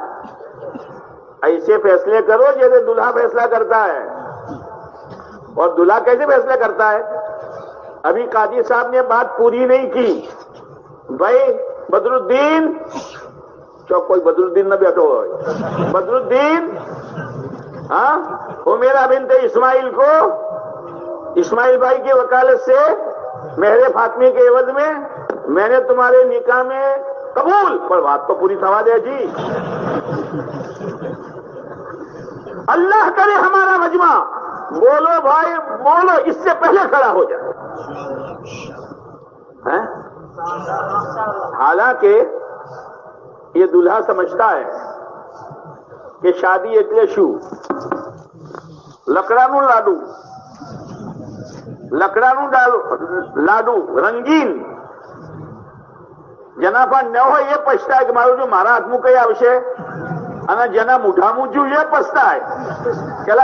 A: ایسے فیصلے کرو جیسے دلہا فیصلہ کرتا ہے، اور دلہا کیسے فیصلہ کرتا ہے؟ ابھی قاضی صاحب نے بات پوری نہیں کی، بھائی بدر الدین، کوئی بدر الدین نہ بیٹھو، بدر الدین میرا بنت اسماعیل کو اسماعیل بھائی کی وکالت سے مہر فاطمی کے عوض میں نے تمہارے نکاح میں قبول، پر بات تو پوری تھوا دے جی۔ اللہ کرے ہمارا مجمع، بولو بھائی بولو، اس سے پہلے کھڑا ہو جائے۔ حالانکہ یہ دلہا سمجھتا ہے کہ شادی ایک شو લકડાનું લાડુ રંગીન, જેના પર ન હોય એ પછતાય કે મારું જો મારા હાથમાં કઈ આવશે, અને જેના મુઠામું જ્યું એ પછતાય પેલા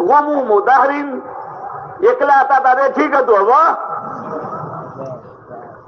A: ગમુ મુદાહરિન, એકલા હતા તારે ઠીક હતું, હવે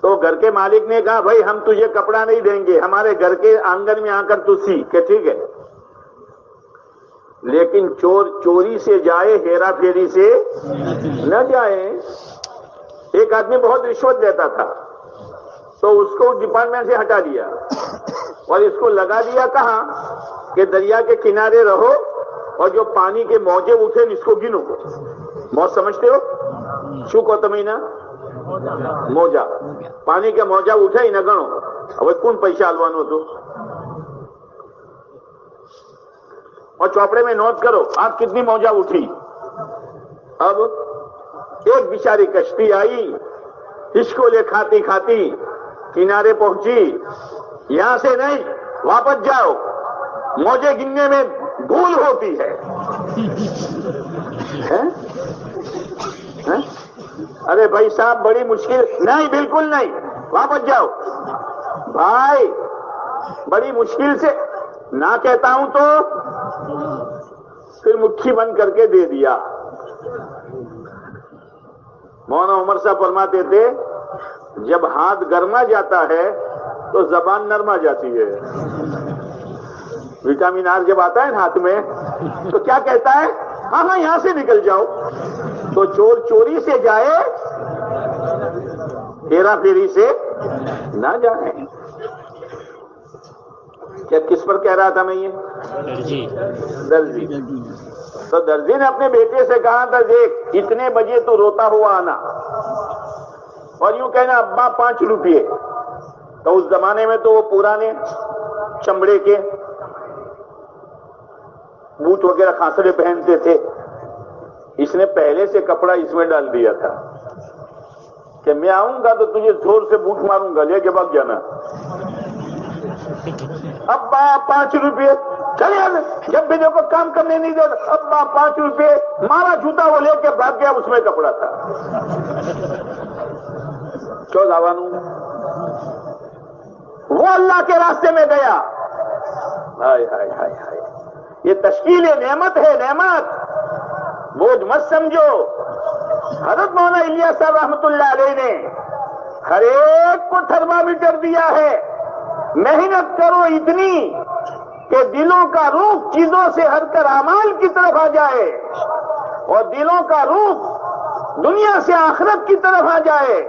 A: تو گھر کے مالک نے کہا بھائی ہم تجھے کپڑا نہیں دیں گے، ہمارے گھر کے آنگن میں آ کر تو سی، کہ ٹھیک ہے، لیکن چور چوری سے جائے، ہیرا پھیری سے نہ جائے۔ ایک آدمی بہت رشوت دیتا تھا تو اس کو ڈپارٹمنٹ سے ہٹا دیا اور اس کو لگا دیا کہاں کہ دریا کے کنارے رہو اور جو پانی کے موجے اٹھے اس کو گنو۔ موج سمجھتے ہو؟ شو کو تمینا موجا، پانی کے موجا اٹھے ہی نہ گنو، اب کون پیسہ الوانو تو، اور چوپڑے میں نوٹ کرو آپ کتنی موجا اٹھی۔ اب ایک بیچاری کشتی آئی، ہچکولے کھاتی کھاتی کنارے پہنچی، یہاں سے نہیں واپس جاؤ، موجے گننے میں بھول ہوتی ہے۔ ارے بھائی صاحب بڑی مشکل، نہیں بالکل نہیں، واپس جاؤ بھائی، بڑی مشکل سے نہ کہتا ہوں تو پھر مٹھی بند کر کے دے دیا۔ مولانا عمر صاحب فرماتے تھے جب ہاتھ گرما جاتا ہے تو زبان نرما جاتی ہے۔ وٹامن آر جب آتا ہے ہاتھ میں تو کیا کہتا ہے؟ ہاں ہاں یہاں سے نکل جاؤ۔ تو چور چوری سے جائے، ہیرا پھیری سے نہ جائے۔ کیا کس پر کہہ رہا تھا میں یہ؟ درزی۔ تو درزی نے اپنے بیٹے سے کہا تھا دیکھ اتنے بجے تو روتا ہوا آنا، اور یوں کہنا ابا 5 روپئے۔ تو اس زمانے میں تو وہ پرانے چمڑے کے بوٹ وغیرہ خاصرے پہنتے تھے، اس نے پہلے سے کپڑا اس میں ڈال دیا تھا کہ میں آؤں گا تو تجھے زور سے بوٹ ماروں گا، لے کے بھاگ جانا۔ ابا 5 روپئے، چلے جب بھی دیکھو کام کرنے نہیں دے، ابا 5 روپئے، مارا جوتا وہ لے کے بھاگ گیا، اس میں کپڑا تھا۔ کیوں داوانوں؟ وہ اللہ کے راستے میں گیا۔ ہائے ہائے ہائے ہائے، یہ تشکیل نعمت ہے، نعمت بوجھ مت سمجھو۔ حضرت مولانا الیاس صاحب رحمۃ اللہ علیہ نے ہر ایک کو تھرمامیٹر دیا ہے، محنت کرو اتنی کہ دلوں کا روح چیزوں سے ہٹ کر اعمال کی طرف آ جائے، اور دلوں کا روح دنیا سے آخرت کی طرف آ جائے،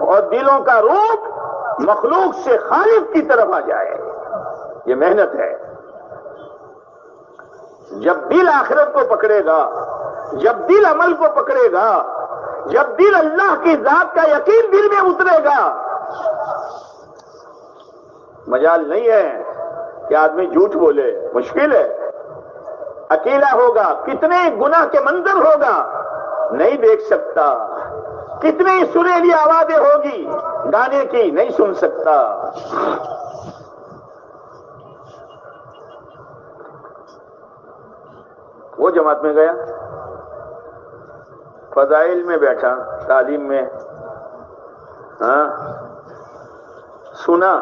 A: اور دلوں کا روح مخلوق سے خالق کی طرف آ جائے۔ یہ محنت ہے۔ جب دل آخرت کو پکڑے گا، جب دل عمل کو پکڑے گا، جب دل اللہ کی ذات کا یقین دل میں اترے گا، مجال نہیں ہے کہ آدمی جھوٹ بولے، مشکل ہے۔ اکیلا ہوگا، کتنے گناہ کے منظر ہوگا نہیں دیکھ سکتا، کتنی سریلی آوازیں ہوگی گانے کی نہیں سن سکتا۔ وہ جماعت میں گیا، فضائل میں بیٹھا، تعلیم میں، سنا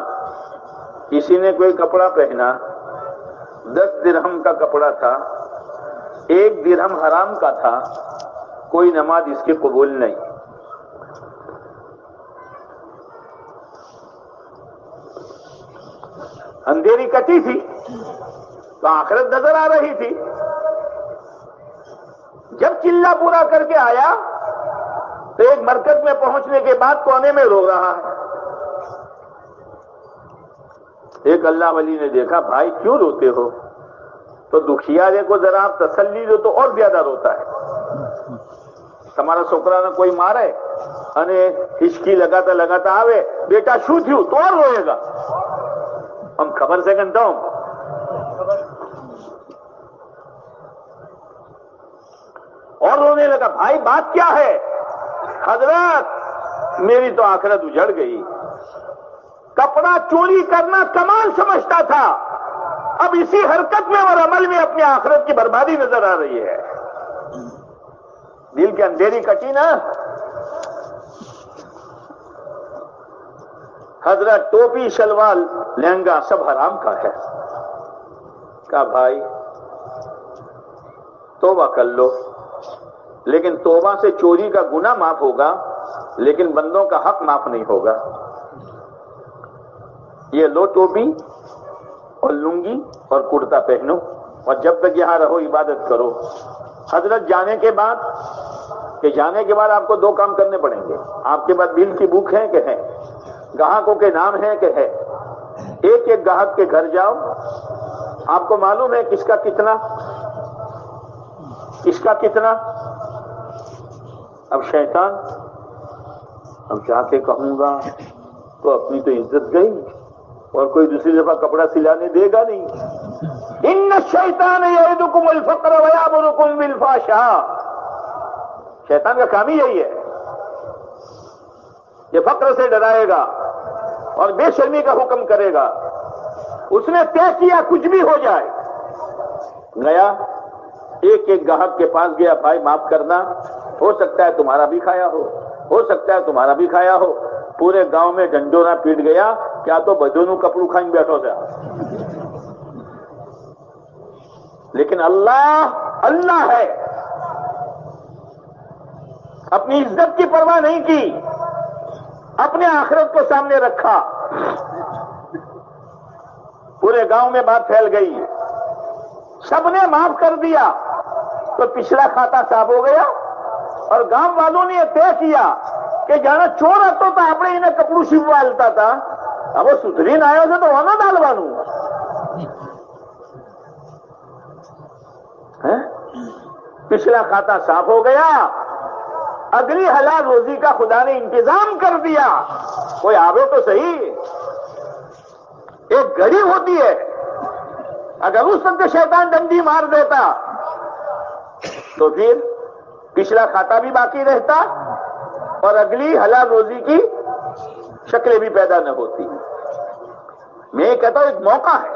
A: کسی نے کوئی کپڑا پہنا، 10 درہم کا کپڑا تھا، 1 درہم حرام کا تھا، کوئی نماز اس کی قبول نہیں۔ اندھیری کٹی تھی تو آخرت نظر آ رہی تھی۔ جب چلہ پورا کر کے آیا تو ایک مرکز میں پہنچنے کے بعد کونے میں رو رہا ہے۔ ایک اللہ ولی نے دیکھا بھائی کیوں روتے ہو؟ تو دکھیارے کو ذرا آپ تسلی دو تو اور زیادہ روتا ہے۔ تمہارا چھوکرا نہ کوئی مارے અને ہچکی لگاتا لگاتا آوے بیٹا شو تھیوں تو اور روئے گا، ہم خبر سے کنتا ہوں۔ اور رونے لگا بھائی بات کیا ہے؟ حضرت میری تو آخرت اجڑ گئی، کپڑا چوری کرنا کمال سمجھتا تھا، اب اسی حرکت میں اور عمل میں اپنی آخرت کی بربادی نظر آ رہی ہے۔ دل کے اندھیری کٹی نا۔ حضرت ٹوپی شلوار لہنگا سب حرام کا ہے۔ کہا بھائی توبہ کر لو، لیکن توبہ سے چوری کا گناہ معاف ہوگا لیکن بندوں کا حق معاف نہیں ہوگا. یہ لو ٹوپی اور لنگی اور کرتا پہنو اور جب تک یہاں رہو عبادت کرو. حضرت جانے کے بعد آپ کو 2 کام کرنے پڑیں گے. آپ کے پاس دل کی بھوک ہے کہ ہے؟ گاہکوں کے نام ہے کہ ہے؟ ایک ایک گاہک کے گھر جاؤ. آپ کو معلوم ہے کس کا کتنا. اب شیطان اب جا کے کہوں گا تو اپنی تو عزت گئی اور کوئی دوسری دفعہ کپڑا سلانے دے گا نہیں. ان الشیطان یعدکم الفقر ویامرکم بالفحشاء. شیطان کا کام ہی یہی ہے. یہ فقر سے ڈرائے گا اور بے شرمی کا حکم کرے گا. اس نے طے کیا کچھ بھی ہو جائے. گیا ایک ایک گاہک کے پاس گیا. بھائی معاف کرنا, ہو سکتا ہے تمہارا بھی کھایا ہو. پورے گاؤں میں ڈنڈورا پیٹ گیا. کیا تو بدونوں کپڑوں کھائیں بیٹھو تھا. لیکن اللہ ہے. اپنی عزت کی پرواہ نہیں کی, اپنے آخرت کو سامنے رکھا. پورے گاؤں میں بات پھیل گئی, سب نے معاف کر دیا تو پچھلا کھاتا صاف ہو گیا. اور گاؤں والوں نے یہ طے کیا کہ جانا چور آتا تھا اپنے انہیں کپڑوں سیوالتا تھا. اب وہ ستھری نہ آئے تو ہونا ڈالوانوں. پچھلا کھاتا صاف ہو گیا. اگلی حلال روزی کا خدا نے انتظام کر دیا. کوئی آوے تو صحیح. ایک گھڑی ہوتی ہے, اگر اس وقت شیطان ڈنڈی مار دیتا تو پھر پچھلا کھاتا بھی باقی رہتا اور اگلی حلال روزی کی شکلیں بھی پیدا نہ ہوتی. میں یہ کہتا ہوں ایک موقع ہے,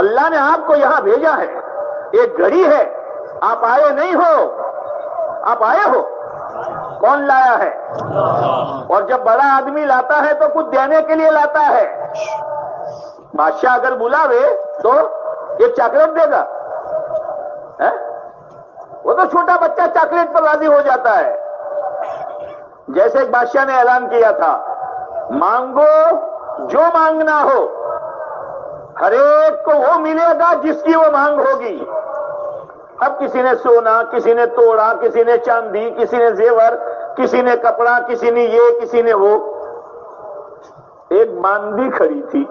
A: اللہ نے آپ کو یہاں بھیجا ہے, ایک گھڑی ہے. آپ آئے نہیں ہو, آپ آئے ہو. کون لایا ہے؟ اور جب بڑا آدمی لاتا ہے تو کچھ دینے کے لیے لاتا ہے. بادشاہ اگر بلاوے تو ایک چاکلیٹ دے گا. وہ تو چھوٹا بچہ چاکلیٹ پر راضی ہو جاتا ہے. جیسے ایک بادشاہ نے اعلان کیا تھا, مانگو جو مانگنا ہو, ہر ایک کو وہ ملے گا جس کی وہ مانگ ہوگی. اب کسی نے سونا, کسی نے توڑا, کسی نے چاندی, کسی نے زیور, کسی نے کپڑا, کسی نے یہ, کسی نے وہ. ایک باندھی کھڑی تھی.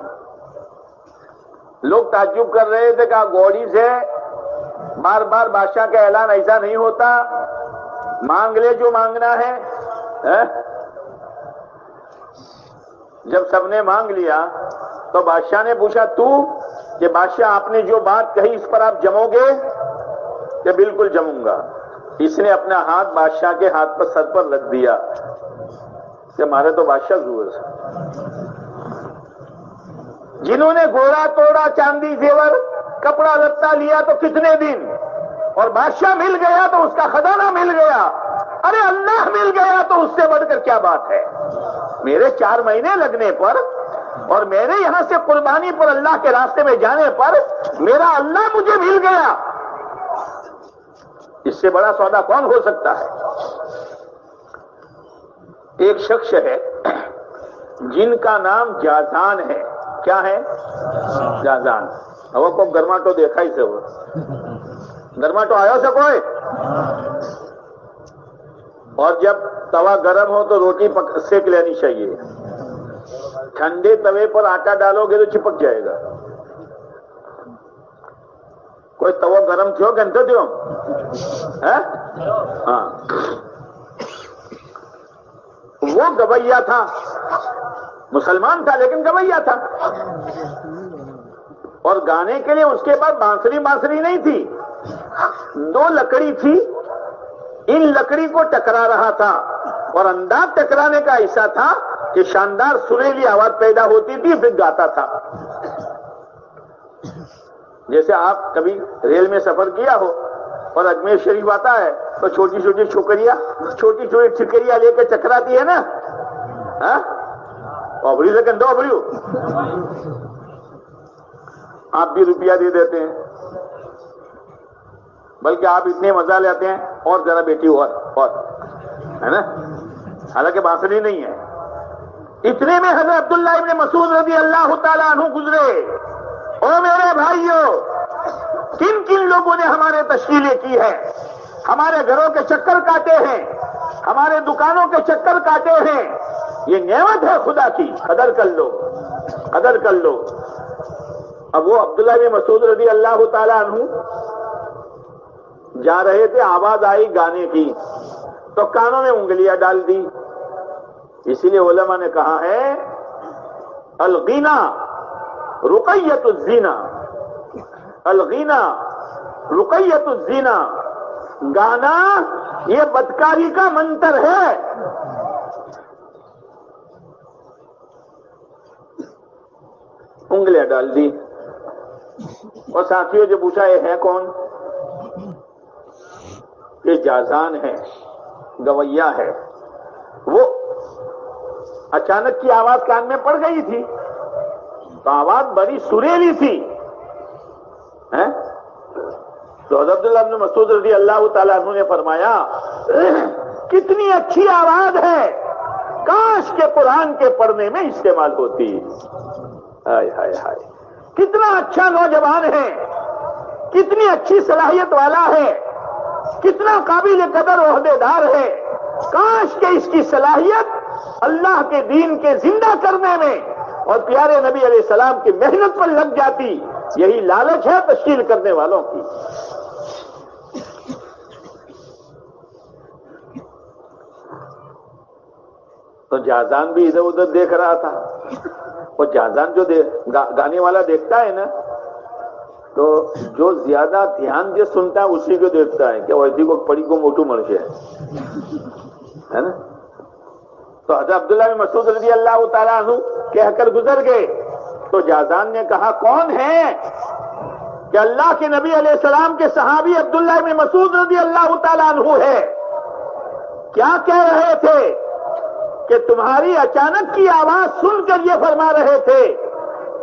A: لوگ تعجب کر رہے تھے کہ گوڑی سے بار بار بادشاہ کا اعلان ایسا نہیں ہوتا, مانگ لے جو مانگنا ہے. جب سب نے مانگ لیا تو بادشاہ نے پوچھا تو کہ بادشاہ آپ نے جو بات کہی اس پر آپ جمو گے؟ کہ بالکل جموں گا. اس نے اپنا ہاتھ بادشاہ کے ہاتھ پر سر پر رکھ دیا کہ ہمارے تو بادشاہ زور سے. جنہوں نے گھوڑا توڑا, چاندی زیور کپڑا لتا لیا تو کتنے دن, اور بادشاہ مل گیا تو اس کا خزانہ مل گیا. ارے اللہ مل گیا تو اس سے بڑھ کر کیا بات ہے. میرے 4 مہینے لگنے پر اور میرے یہاں سے قربانی پر اللہ کے راستے میں جانے پر میرا اللہ مجھے مل گیا. اس سے بڑا سودا کون ہو سکتا ہے؟ ایک شخص ہے جن کا نام جازان ہے. کیا ہے؟ جازان. وہ کو گرماٹو دیکھا ہی سے, وہ گرماٹو آیا سے کوئی. اور جب توا گرم ہو تو روٹی سیک لینی چاہیے. ٹھنڈے توے پر آٹا ڈالو گے تو چپک جائے گا. کوئی توا گرم تھو گھنٹے تھو؟ ہاں. وہ گویا تھا, مسلمان تھا لیکن گویا تھا. اور گانے کے لیے اس کے بعد بانسری نہیں تھی, 2 لکڑی تھی. ان لکڑی کو ٹکرا رہا تھا اور انداز ٹکرانے کا ایسا تھا کہ شاندار سریلی آواز پیدا ہوتی تھی, پھر گاتا تھا. جیسے آپ کبھی ریل میں سفر کیا ہو اور اجمیر شریف آتا ہے تو چھوٹی چھوٹی چھکریاں لے کے چکراتی ہے نا. اوبڑی سے کندو اوبڑی ہو, آپ بھی روپیہ دے دیتے ہیں, بلکہ آپ اتنے مزہ لیتے ہیں اور ذرا بیٹی اور ہے نا. حالانکہ بانسری نہیں ہے. اتنے میں حضرت عبداللہ ابن مسعود رضی اللہ تعالیٰ عنہ گزرے. او میرے بھائیوں، کن کن لوگوں نے ہمارے تشکیلیں کی ہے، ہمارے گھروں کے چکر کاٹے ہیں، ہمارے دکانوں کے چکر کاٹے ہیں. یہ نعمت ہے خدا کی، قدر کر لو، قدر کر لو. اب وہ عبداللہ بن مسعود رضی اللہ تعالیٰ عنہ جا رہے تھے، آواز آئی گانے کی تو کانوں میں انگلیاں ڈال دی. اسی لیے علماء نے کہا ہے الغینا رقیت الزنا، الغینا رقیت الزنا، گانا یہ بدکاری کا منتر ہے. انگلیاں ڈال دی. اور ساتھیوں جو پوچھا یہ ہے کون؟ یہ جازان ہے، گویا ہے. وہ اچانک کی آواز کان میں پڑ گئی تھی تو آواز بڑی سریلی تھی. تو حضرت عبداللہ بن مسعود رضی اللہ تعالیٰ عنہ نے فرمایا کتنی اچھی آواز ہے، کاش کے قرآن کے پڑھنے میں استعمال ہوتی. ہائے ہائے ہائے، کتنا اچھا نوجوان ہے، کتنی اچھی صلاحیت والا ہے، کتنا قابل قدر عہدے دار ہے. کاش کہ اس کی صلاحیت اللہ کے دین کے زندہ کرنے میں اور پیارے نبی علیہ السلام کی محنت پر لگ جاتی. یہی لالچ ہے تشکیل کرنے والوں کی. تو جازان بھی ادھر ادھر دیکھ رہا تھا. اور جازان جو گانے والا دیکھتا ہے نا، تو جو زیادہ دھیان سے سنتا ہے اسی کو دیکھتا ہے کہ ویسی کو پڑی کو موٹو مرشے ہے نا. تو حضرت عبداللہ بن مسعود رضی اللہ تعالیٰ عنہ کہہ کر گزر گئے. تو جازان نے کہا کون ہے؟ کہ اللہ کے نبی علیہ السلام کے صحابی عبداللہ بن مسعود رضی اللہ تعالیٰ عنہ ہے. کیا کہہ رہے تھے؟ کہ تمہاری اچانک کی آواز سن کر یہ فرما رہے تھے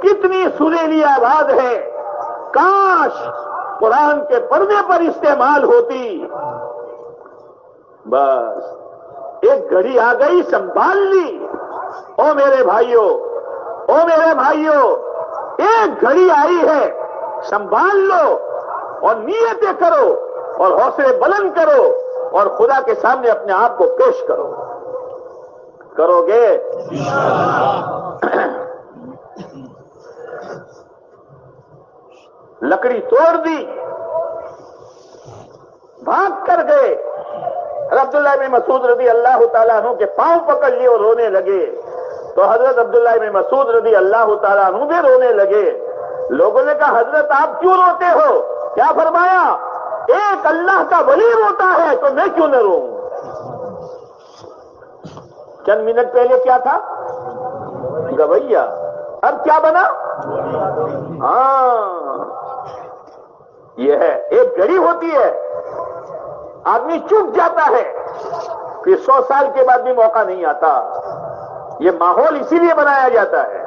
A: کتنی سریلی آواز ہے، کاش قرآن کے پڑھنے پر استعمال ہوتی. بس ایک گھڑی آ گئی، سنبھال لی. او میرے بھائیوں، او میرے بھائیوں، ایک گھڑی آئی ہے، سنبھال لو اور نیتیں کرو اور حوصلے بلند کرو اور خدا کے سامنے اپنے آپ کو پیش کرو. کرو گے؟ لکڑی توڑ دی، بھاگ کر گئے. عبداللہ بن مسعود رضی اللہ تعالیٰ عنہ کے پاؤں پکڑ لیے اور رونے لگے. تو حضرت عبداللہ بن مسعود رضی اللہ تعالیٰ عنہ بھی رونے لگے. لوگوں نے کہا حضرت آپ کیوں روتے ہو؟ کیا فرمایا؟ ایک اللہ کا ولی روتا ہے تو میں کیوں نہ روؤں؟ چند منٹ پہلے کیا تھا؟ گویا. اب کیا بنا؟ ہاں، یہ ہے. ایک گھڑی ہوتی ہے، آدمی چپ جاتا ہے، پھر 100 سال کے بعد بھی موقع نہیں آتا. یہ ماحول اسی لیے بنایا جاتا ہے،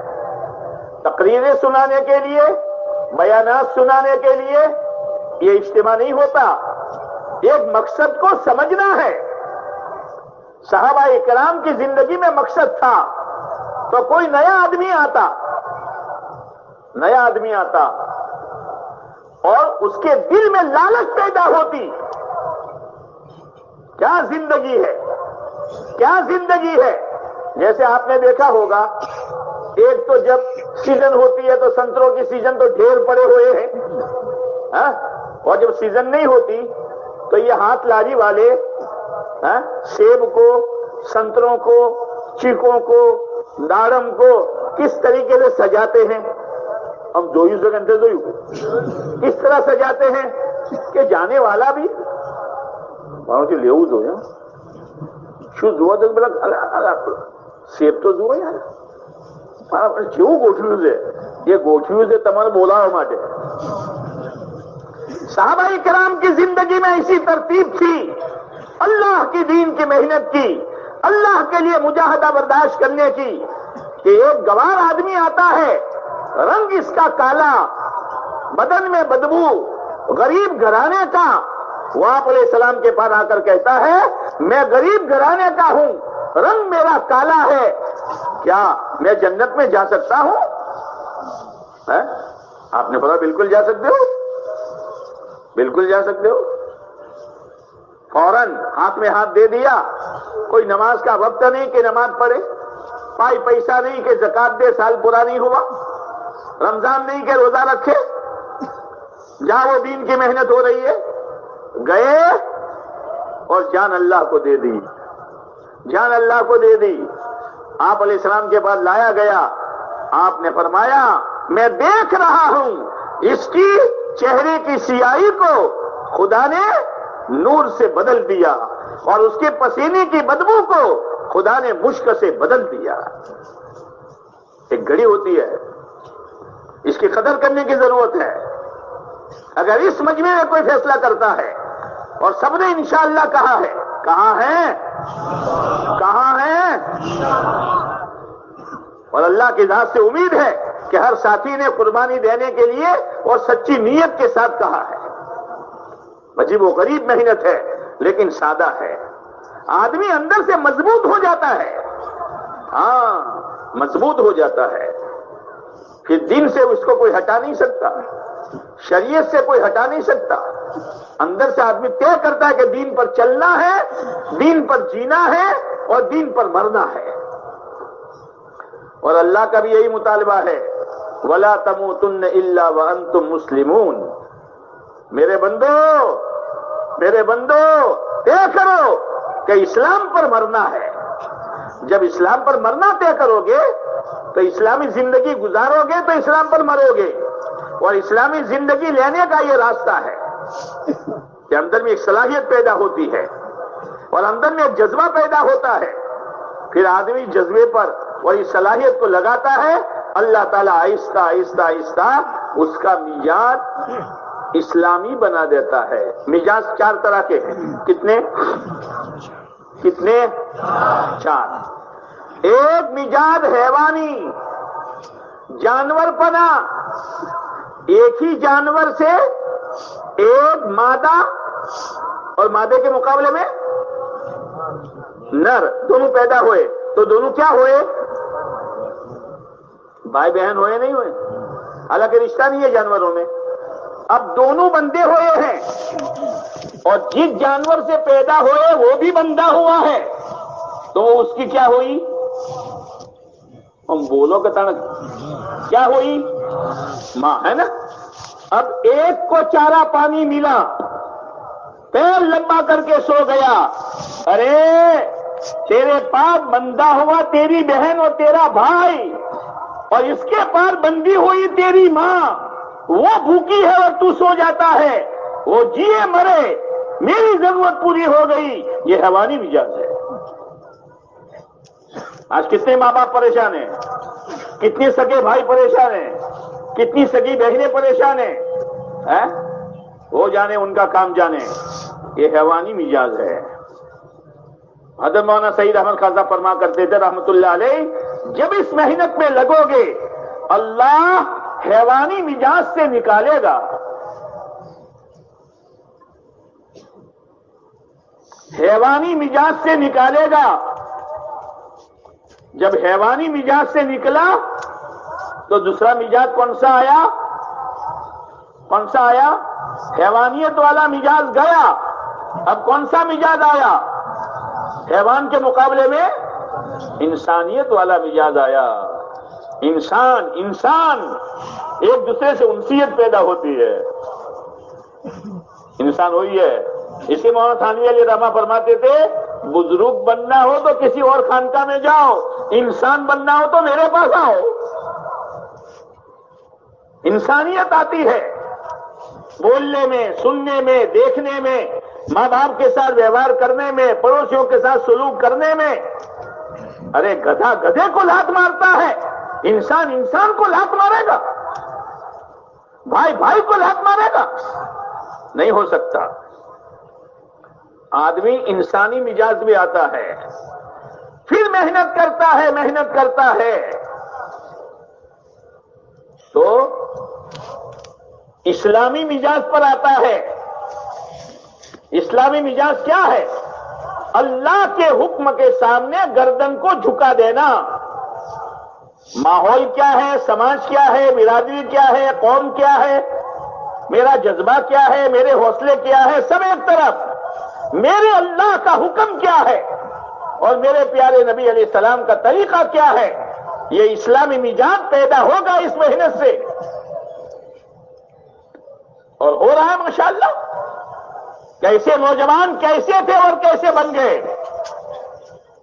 A: تقریریں سنانے کے لیے، بیانات سنانے کے لیے. یہ اجتماع نہیں ہوتا، ایک مقصد کو سمجھنا ہے. صحابہ کرام کی زندگی میں مقصد تھا تو کوئی نیا آدمی آتا اور اس کے دل میں لالچ پیدا ہوتی. کیا زندگی ہے، کیا زندگی ہے. جیسے آپ نے دیکھا ہوگا، ایک تو جب سیزن ہوتی ہے تو سنتروں کی سیزن تو ڈھیر پڑے ہوئے ہیں، اور جب سیزن نہیں ہوتی تو یہ ہاتھ لاری والے سیب کو، سنتروں کو، چیکوں کو، داڑم کو کس طریقے سے سجاتے ہیں. ہم جو کس طرح سجاتے ہیں کہ جانے والا بھی لیوز ہو سیب تو جو یار کیوں گوٹھیوز ہے، یہ گوٹھیوز ہے تمہارا بولا ہو ماٹے. صحابہ کرام کی زندگی میں اسی ترتیب تھی. اللہ کی دین کی محنت کی، اللہ کے لیے مجاہدہ برداشت کرنے کی. کہ ایک گوار آدمی آتا ہے، رنگ اس کا کالا، بدن میں بدبو، غریب گھرانے کا. وہ آپ علیہ السلام کے پاس آ کر کہتا ہے میں غریب گھرانے کا ہوں، رنگ میرا کالا ہے، کیا میں جنت میں جا سکتا ہوں؟ آپ نے بولا بالکل جا سکتے ہو، بالکل جا سکتے ہو۔ فوراً ہاتھ میں ہاتھ دے دیا۔ کوئی نماز کا وقت نہیں کہ نماز پڑھے، پائی پیسہ نہیں کہ زکات دے، سال پورا نہیں ہوا، رمضان نہیں کہ روزہ رکھے، جہاں وہ دین کی محنت ہو رہی ہے گئے اور جان اللہ کو دے دی، جان اللہ کو دے دی۔ آپ علیہ السلام کے بعد لایا گیا، آپ نے فرمایا میں دیکھ رہا ہوں اس کی چہرے کی سیاہی کو خدا نے نور سے بدل دیا اور اس کے پسینے کی بدبو کو خدا نے مشک سے بدل دیا۔ ایک گھڑی ہوتی ہے، اس کی قدر کرنے کی ضرورت ہے۔ اگر اس مجمع میں کوئی فیصلہ کرتا ہے اور سب نے انشاءاللہ کہا ہے، کہاں ہے؟ کہاں ہے؟ اور اللہ کی ذات سے امید ہے کہ ہر ساتھی نے قربانی دینے کے لیے اور سچی نیت کے ساتھ کہا ہے۔ عجیب و غریب محنت ہے لیکن سادہ ہے، آدمی اندر سے مضبوط ہو جاتا ہے، ہاں مضبوط ہو جاتا ہے، پھر دین سے اس کو کوئی ہٹا نہیں سکتا، شریعت سے کوئی ہٹا نہیں سکتا۔ اندر سے آدمی طے کرتا ہے کہ دین پر چلنا ہے، دین پر جینا ہے اور دین پر مرنا ہے۔ اور اللہ کا بھی یہی مطالبہ ہے، وَلَا تَمُوتُنَّ إِلَّا وَأَنْتُمْ مُسْلِمُونَ۔ میرے بندو طے کرو کہ اسلام پر مرنا ہے۔ جب اسلام پر مرنا طے کرو گے تو اسلامی زندگی گزارو گے تو اسلام پر مرو گے، اور اسلامی زندگی لینے کا یہ راستہ ہے کہ اندر میں ایک صلاحیت پیدا ہوتی ہے اور اندر میں ایک جذبہ پیدا ہوتا ہے، پھر آدمی جذبے پر اور اس صلاحیت کو لگاتا ہے، اللہ تعالیٰ آہستہ آہستہ آہستہ اس کا مزاج اسلامی بنا دیتا ہے۔ مزاج 4 طرح کے ہیں، کتنے؟ چار۔ ایک مزاج حیوانی، جانور پنا، ایک ہی جانور سے ایک مادہ اور مادے کے مقابلے میں نر دونوں پیدا ہوئے تو دونوں کیا ہوئے؟ بھائی بہن ہوئے نہیں ہوئے؟ حالانکہ رشتہ نہیں ہے جانوروں میں، اب دونوں بندے ہوئے ہیں، اور جس جانور سے پیدا ہوئے وہ بھی بندہ ہوا ہے تو اس کی کیا ہوئی؟ ہم بولو کہ کیا ہوئی؟ ماں ہے نا۔ اب ایک کو چارہ پانی ملا، پیر لمبا کر کے سو گیا، ارے تیرے پاس بندہ ہوا تیری بہن اور تیرا بھائی، اور اس کے پاس بندی ہوئی تیری ماں، وہ بھوکی ہے اور تو سو جاتا ہے، وہ جیے مرے میری ضرورت پوری ہو گئی، یہ حیوانی مزاج ہے۔ آج کتنے ماں باپ پریشان ہیں، کتنے سگے بھائی پریشان ہیں، کتنی سگی بہنیں پریشان ہیں، وہ جانے ان کا کام جانے، یہ حیوانی مزاج ہے۔ حضرت مولانا سعید احمد خان صاحب فرما کرتے تھے رحمت اللہ علیہ، جب اس محنت میں لگو گے اللہ حیوانی مزاج سے نکالے گا، حیوانی مزاج سے نکالے گا۔ جب حیوانی مزاج سے نکلا تو دوسرا مزاج کون سا آیا؟ کون سا آیا؟ حیوانیت والا مزاج گیا، اب کون سا مزاج آیا؟ حیوان کے مقابلے میں انسانیت والا مزاج آیا۔ انسان ایک دوسرے سے انسیت پیدا ہوتی ہے، انسان وہی ہے۔ اسی مولانا تھانوی علیہ رحمہ فرماتے تھے، بزرگ بننا ہو تو کسی اور خانقاہ میں جاؤ، انسان بننا ہو تو میرے پاس آؤ۔ انسانیت آتی ہے بولنے میں، سننے میں، دیکھنے میں، ماں باپ کے ساتھ ویوہار کرنے میں، پڑوسیوں کے ساتھ سلوک کرنے میں۔ ارے گدھا گدھے کو لات مارتا ہے، انسان کو لات مارے گا؟ بھائی کو لات مارے گا؟ نہیں ہو سکتا۔ آدمی انسانی مزاج بھی آتا ہے، پھر محنت کرتا ہے تو اسلامی مزاج پر آتا ہے۔ اسلامی مزاج کیا ہے؟ اللہ کے حکم کے سامنے گردن کو جھکا دینا. ماحول کیا ہے، سماج کیا ہے، برادری کیا ہے، قوم کیا ہے، میرا جذبہ کیا ہے، میرے حوصلے کیا ہے، سب ایک طرف. میرے اللہ کا حکم کیا ہے اور میرے پیارے نبی علیہ السلام کا طریقہ کیا ہے. یہ اسلامی مزاج پیدا ہوگا اس محنت سے، اور ہو رہا ہے ماشاءاللہ. کیسے نوجوان کیسے تھے اور کیسے بن گئے.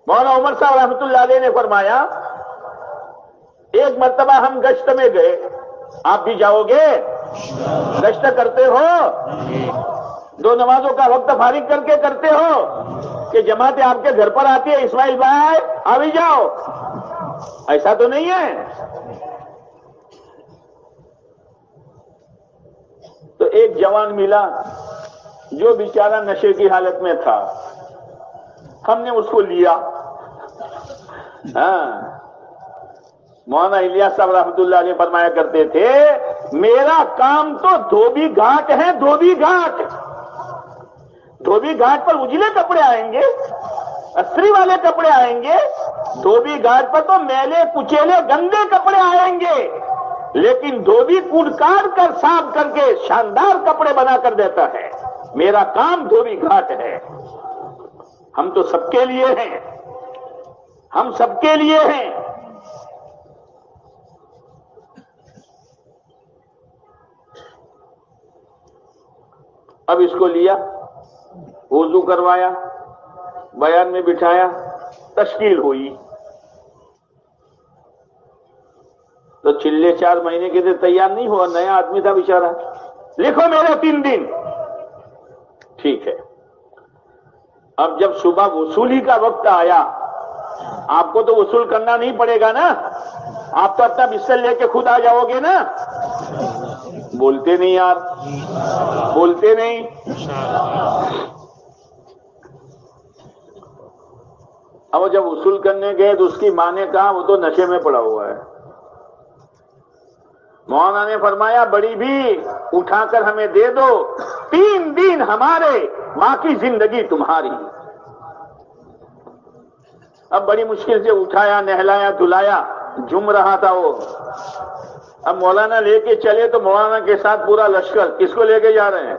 A: مولانا عمر صاحب رحمۃ اللہ علیہ نے فرمایا ایک مرتبہ ہم گشت میں گئے. آپ بھی جاؤ گے؟ گشت کرتے ہو؟ 2 نمازوں کا وقت فارغ کر کے کرتے ہو کہ جماعتیں آپ کے گھر پر آتی ہے، اسماعیل بھائی آ بھی جاؤ؟ ایسا تو نہیں ہے. تو ایک جوان ملا جو بیچارہ نشے کی حالت میں تھا. ہم نے اس کو لیا. مولانا الیاس صاحب رحمۃ اللہ علیہ فرمایا کرتے تھے میرا کام تو دھوبی گھاٹ ہے. دھوبی گھاٹ، دھوبی گھاٹ پر اجلے کپڑے آئیں گے، استری والے کپڑے آئیں گے. دھوبی گھاٹ پر تو میلے کچیلے گندے کپڑے آئیں گے، لیکن دھوبی کوٹ کاٹ کر صاف کر کے شاندار کپڑے بنا کر دیتا ہے. میرا کام دھوبی گھاٹ ہے. ہم تو سب کے لیے ہیں، ہم سب کے لیے ہیں. اب اس کو لیا، وضو کروایا، بیان میں بٹھایا، تشکیل ہوئی. تو چلے 4 مہینے کے لیے تیار نہیں ہوا، نیا آدمی تھا بیچارہ. لکھو میرے 3 دن. ٹھیک ہے. اب جب صبح وصولی کا وقت آیا، آپ کو تو وصول کرنا نہیں پڑے گا نا، آپ تو اپنا بستر لے کے خود آ جاؤ گے نا. بولتے نہیں یار، بولتے نہیں. اب جب وصول کرنے گئے تو اس کی ماں نے کہا وہ تو نشے میں پڑا ہوا ہے. مولانا نے فرمایا بڑی بھی اٹھا کر ہمیں دے دو، 3 دن ہمارے، باقی زندگی تمہاری. اب بڑی مشکل سے اٹھایا، نہلایا، دھلایا، جم رہا تھا وہ. اب مولانا لے کے چلے تو مولانا کے ساتھ پورا لشکر. کس کو لے کے جا رہے ہیں؟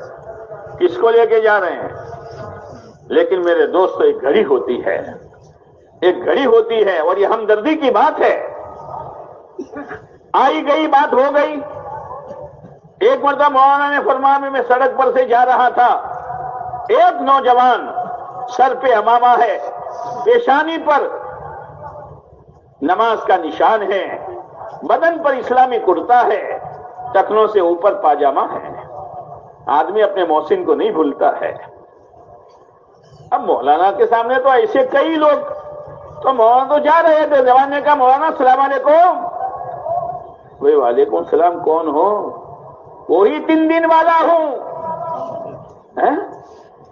A: کس کو لے کے جا رہے ہیں؟ لیکن میرے دوستو ایک گھڑی ہوتی ہے، ایک گھڑی ہوتی ہے، اور یہ ہمدردی کی بات ہے. آئی گئی بات ہو گئی. ایک مرتبہ مولانا نے فرمایا میں سڑک پر سے جا رہا تھا، ایک نوجوان سر پہ امامہ ہے، پیشانی پر نماز کا نشان ہے، بدن پر اسلامی کرتا ہے، ٹخنوں سے اوپر پاجامہ ہے. آدمی اپنے محسن کو نہیں بھولتا ہے. اب مولانا کے سامنے تو ایسے کئی لوگ، تو مولانا تو جا رہے تھے. جوان نے کہا مولانا السلام علیکم. وہی وعلیکم السلام. کون ہو؟ وہی 3 دن والا ہوں،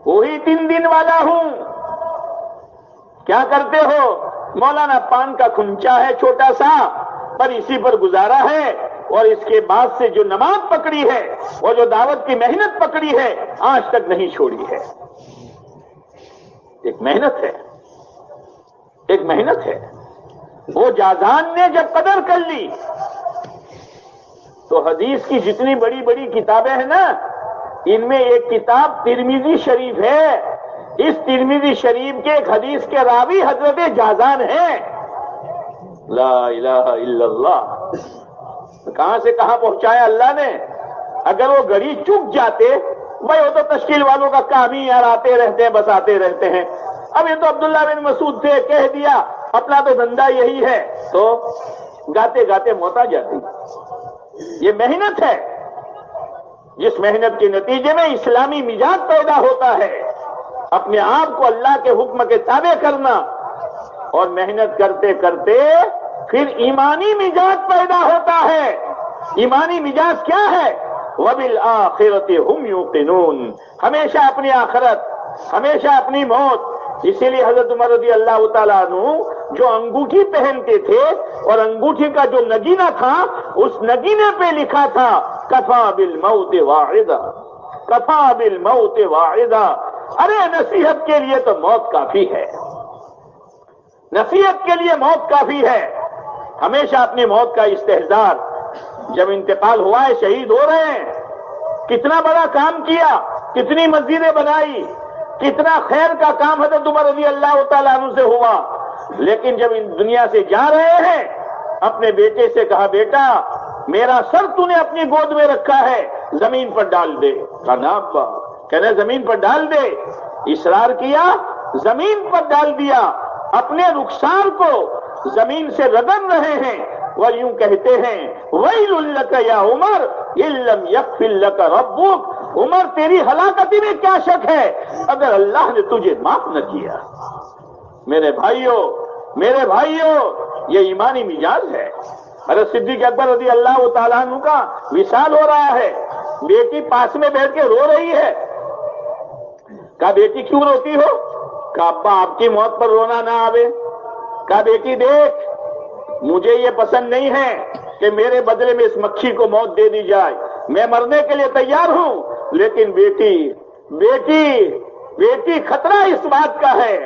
A: وہی 3 دن والا ہوں. کیا کرتے ہو؟ مولانا پان کا کھنچا ہے چھوٹا سا، پر اسی پر گزارا ہے، اور اس کے بعد سے جو نماز پکڑی ہے اور جو دعوت کی محنت پکڑی ہے آج تک نہیں چھوڑی ہے. ایک محنت ہے، ایک محنت ہے. وہ جازان نے جب قدر کر لی تو حدیث کی جتنی بڑی بڑی کتابیں ہیں نا، ان میں ایک کتاب ترمذی شریف ہے. اس ترمذی شریف کے ایک حدیث کے راوی حضرت جازان ہیں. لا الہ الا اللہ. کہاں سے کہاں پہنچایا اللہ نے. اگر وہ گھڑی چک جاتے، بھائی وہ تو تشکیل والوں کا کام ہی یار، آتے رہتے ہیں، بس آتے رہتے ہیں. اب یہ تو عبداللہ بن مسعود تھے، کہہ دیا اپنا تو دھندا یہی ہے، تو گاتے گاتے موت آ جاتی. یہ محنت ہے، جس محنت کے نتیجے میں اسلامی مزاج پیدا ہوتا ہے. اپنے آپ کو اللہ کے حکم کے تابع کرنا، اور محنت کرتے کرتے پھر ایمانی مزاج پیدا ہوتا ہے. ایمانی مزاج کیا ہے؟ وَبِالْآخِرَةِ هُمْ يُوقِنُونَ. ہمیشہ اپنی آخرت، ہمیشہ اپنی موت. اسی لیے حضرت عمر رضی اللہ تعالیٰ عنہ جو انگوٹھی پہنتے تھے، اور انگوٹھی کا جو نگینہ تھا، اس نگینے پہ لکھا تھا کفا بالموت واعدا، کفا بالموت واعدا. ارے نصیحت کے لیے تو موت کافی ہے، نصیحت کے لیے موت کافی ہے۔ ہمیشہ اپنی موت کا استحضار، جب انتقال ہوا ہے، شہید ہو رہے ہیں، کتنا بڑا کام کیا، کتنی مسجدیں بنائی، کتنا خیر کا کام حضرت عمر رضی اللہ تعالیٰ عنہ سے ہوا، لیکن جب ان دنیا سے جا رہے ہیں اپنے بیٹے سے کہا بیٹا میرا سر تو نے اپنی گود میں رکھا ہے، زمین پر ڈال دے۔ کہا نا ابا، کہنے زمین پر ڈال دے، اصرار کیا، زمین پر ڈال دیا، اپنے رخسار کو زمین سے رگڑ رہے ہیں اور یوں کہتے ہیں وَيْلٌ لَكَ يَا عمر إِن لَّمْ يَغْفِرْ لَكَ رَبُّكَ، عمر تیری ہلاکتی میں کیا شک ہے اگر اللہ نے تجھے معاف نہ کیا۔ میرے بھائیوں یہ ایمانی مزاج ہے۔ حضرت صدیق اکبر رضی اللہ تعالیٰ عنہ کا وصال ہو رہا ہے، بیٹی پاس میں بیٹھ کے رو رہی ہے۔ کہا بیٹی کیوں روتی ہو؟ کہا ابا آپ کی موت پر رونا نہ آوے۔ کہا بیٹی دیکھ مجھے یہ پسند نہیں ہے کہ میرے بدلے میں اس مکھی کو موت دے دی جائے، میں مرنے کے لیے تیار ہوں، لیکن بیٹی خطرہ اس بات کا ہے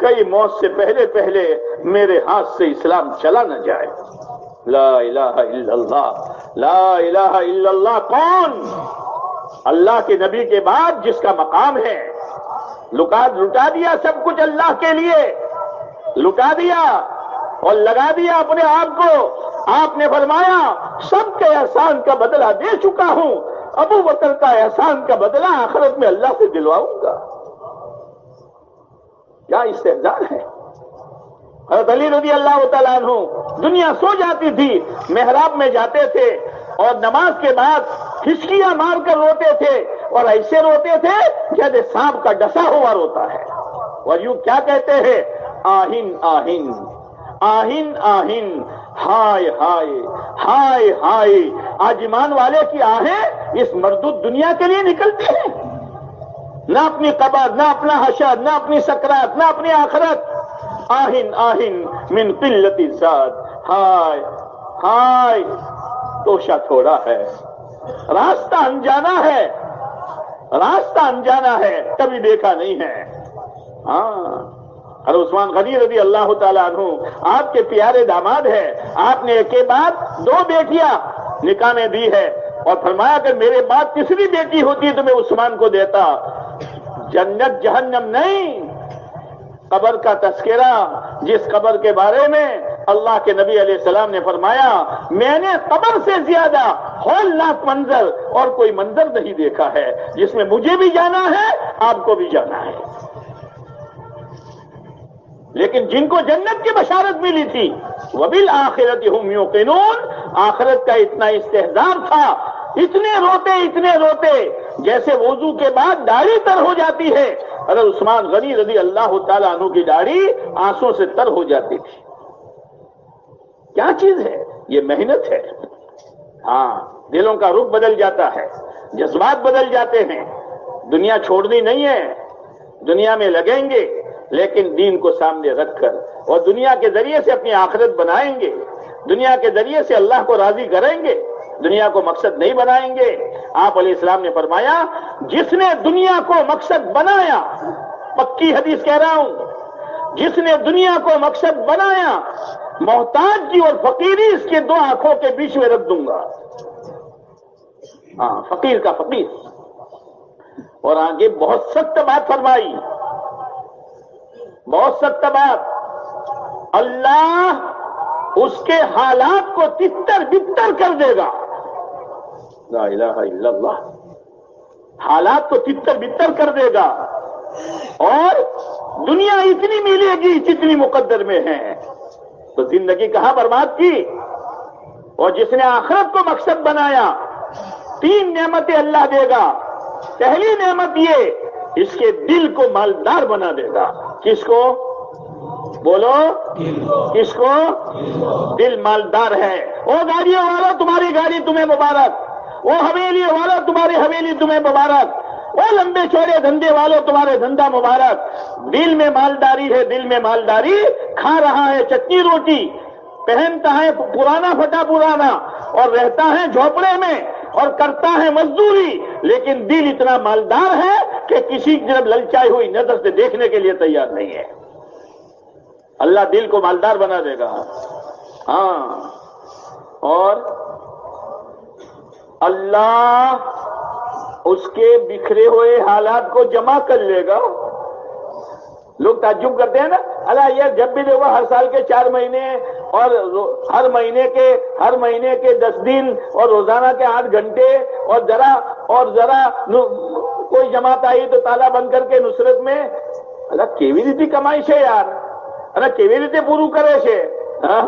A: کئی موت سے پہلے میرے ہاتھ سے اسلام چلا نہ جائے۔ لا الہ الا اللہ، لا الہ الا اللہ کون؟ اللہ کے نبی کے بعد جس کا مقام ہے، لٹا دیا سب کچھ اللہ کے لیے، لٹا دیا اور لگا دیا اپنے آپ کو۔ آپ نے فرمایا سب کے احسان کا بدلہ دے چکا ہوں، ابو بکر کا احسان کا بدلہ آخرت میں اللہ سے دلواؤں گا۔ کیا استحضار ہے۔ حضرت علی رضی اللہ تعالیٰ عنہ دنیا سو جاتی تھی، محراب میں جاتے تھے اور نماز کے بعد ہچکیاں مار کر روتے تھے، اور ایسے روتے تھے جیسے سانپ کا ڈسا ہوا روتا ہے، اور یوں کیا کہتے ہیں آہن آہن آہن آہن ہائے ہائے ہائے ہائے۔ آج ایمان والے کی آہیں اس مردود دنیا کے لیے نکلتی ہیں، نہ اپنی قبر، نہ اپنا حشر، نہ اپنی سکرات، نہ اپنی آخرت۔ آہن آہن من قلت الزاد، ہائے ہائے توشہ تھوڑا ہے، راستہ انجانا ہے، راستہ انجانا ہے، کبھی دیکھا نہیں ہے۔ حضرت عثمان غنی رضی اللہ تعالیٰ عنہ آپ کے پیارے داماد ہے، آپ نے ایک کے بعد 2 بیٹیاں نکاح میں دی ہے، اور فرمایا کہ میرے بعد تیسری بیٹی ہوتی تو میں عثمان کو دیتا۔ جنت جہنم نہیں، قبر کا تذکرہ، جس قبر کے بارے میں اللہ کے نبی علیہ السلام نے فرمایا میں نے قبر سے زیادہ ہولناک منظر اور کوئی منظر نہیں دیکھا ہے، جس میں مجھے بھی جانا ہے آپ کو بھی جانا ہے۔ لیکن جن کو جنت کی بشارت ملی تھی وَبِالْآخِرَةِ هُمْ يُوقِنُونَ، آخرت کا اتنا استحضار تھا، اتنے روتے جیسے وضو کے بعد داڑھی تر ہو جاتی ہے، حضرت عثمان غنی رضی اللہ تعالیٰ عنہ کی داڑھی آنسوں سے تر ہو جاتی تھی۔ کیا چیز ہے یہ؟ محنت ہے۔ دلوں کا رخ بدل جاتا ہے، جذبات بدل جاتے ہیں۔ دنیا چھوڑنی نہیں ہے، دنیا میں لگیں گے، لیکن دین کو سامنے رکھ کر، اور دنیا کے ذریعے سے اپنی آخرت بنائیں گے، دنیا کے ذریعے سے اللہ کو راضی کریں گے، دنیا کو مقصد نہیں بنائیں گے۔ آپ علیہ السلام نے فرمایا جس نے دنیا کو مقصد بنایا، پکی حدیث کہہ رہا ہوں، جس نے دنیا کو مقصد بنایا محتاج کی اور فقیری اس کے 2 آنکھوں کے بیچ میں رکھ دوں گا۔ فقیر کا فقیر۔ اور آگے بہت سخت بات فرمائی، بہت سخت بات، اللہ اس کے حالات کو تتر بتر کر دے گا۔ لا الہ الا اللہ، حالات کو تتر بتر کر دے گا، اور دنیا اتنی ملے گی جتنی مقدر میں ہے۔ تو زندگی کہاں برباد کی؟ اور جس نے آخرت کو مقصد بنایا 3 نعمتیں اللہ دے گا۔ پہلی نعمت یہ، اس کے دل کو مالدار بنا دے گا۔ کس کو؟ بولو کس کو؟ دل مالدار ہے۔ وہ گاڑیوں والا تمہاری گاڑی تمہیں مبارک، وہ حویلی والا تمہاری حویلی تمہیں مبارک، وہ لمبے چوڑے دھندے والوں تمہارے دھندا مبارک۔ دل میں مالداری ہے، دل میں مالداری، کھا رہا ہے چٹنی روٹی، پہنتا ہے پرانا پھٹا پرانا، اور رہتا ہے جھوپڑے میں اور کرتا ہے مزدوری، لیکن دل اتنا مالدار ہے کہ کسی کی طرف للچائی ہوئی نظر سے دیکھنے کے لیے تیار نہیں ہے. اللہ دل کو مالدار بنا دے گا. ہاں، اور اللہ اس کے بکھرے ہوئے حالات کو جمع کر لے گا. لوگ تعجب کرتے ہیں نا، اللہ یار جب بھی دیکھو ہر سال کے 4 مہینے اور ہر مہینے کے 10 دن اور روزانہ کے 8 گھنٹے اور ذرا کوئی جماعت آئی تو تالا بند کر کے نصرت میں. اللہ کیوی ریتی کمائی سے یار، اللہ کیوی ریتے پورو کرے سے. ہاں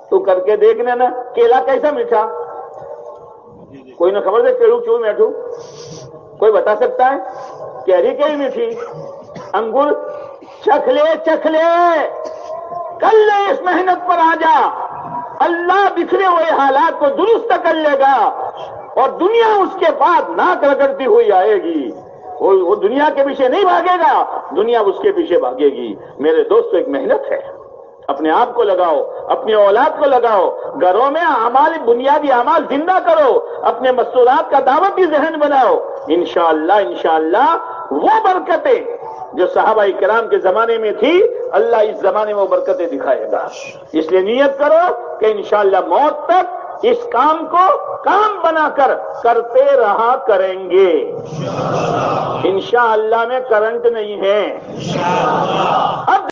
A: تو کر کے دیکھنے نا، کیلا کیسا میٹھا؟ کوئی نہ خبر دے کیڑو کیوں میٹھو؟ کوئی بتا سکتا ہے؟ کیری کیڑی میٹھی؟ انگور چکھ لے کر لے، اس محنت پر آ جا. اللہ بکھرے ہوئے حالات کو درست کر لے گا اور دنیا اس کے پاس ناک رگڑتی ہوئی آئے گی. وہ دنیا کے پیچھے نہیں بھاگے گا، دنیا اس کے پیچھے بھاگے گی. میرے دوستو ایک محنت ہے، اپنے آپ کو لگاؤ، اپنی اولاد کو لگاؤ، گھروں میں اعمال بنیادی اعمال زندہ کرو، اپنے مستورات کا دعوتی ذہن بناؤ. انشاءاللہ وہ برکتیں جو صحابہ کرام کے زمانے میں تھی، اللہ اس زمانے میں وہ برکتیں دکھائے گا. اس لیے نیت کرو کہ انشاءاللہ موت تک اس کام کو کام بنا کر کرتے رہا کریں گے. انشاءاللہ میں کرنٹ نہیں ہے. اب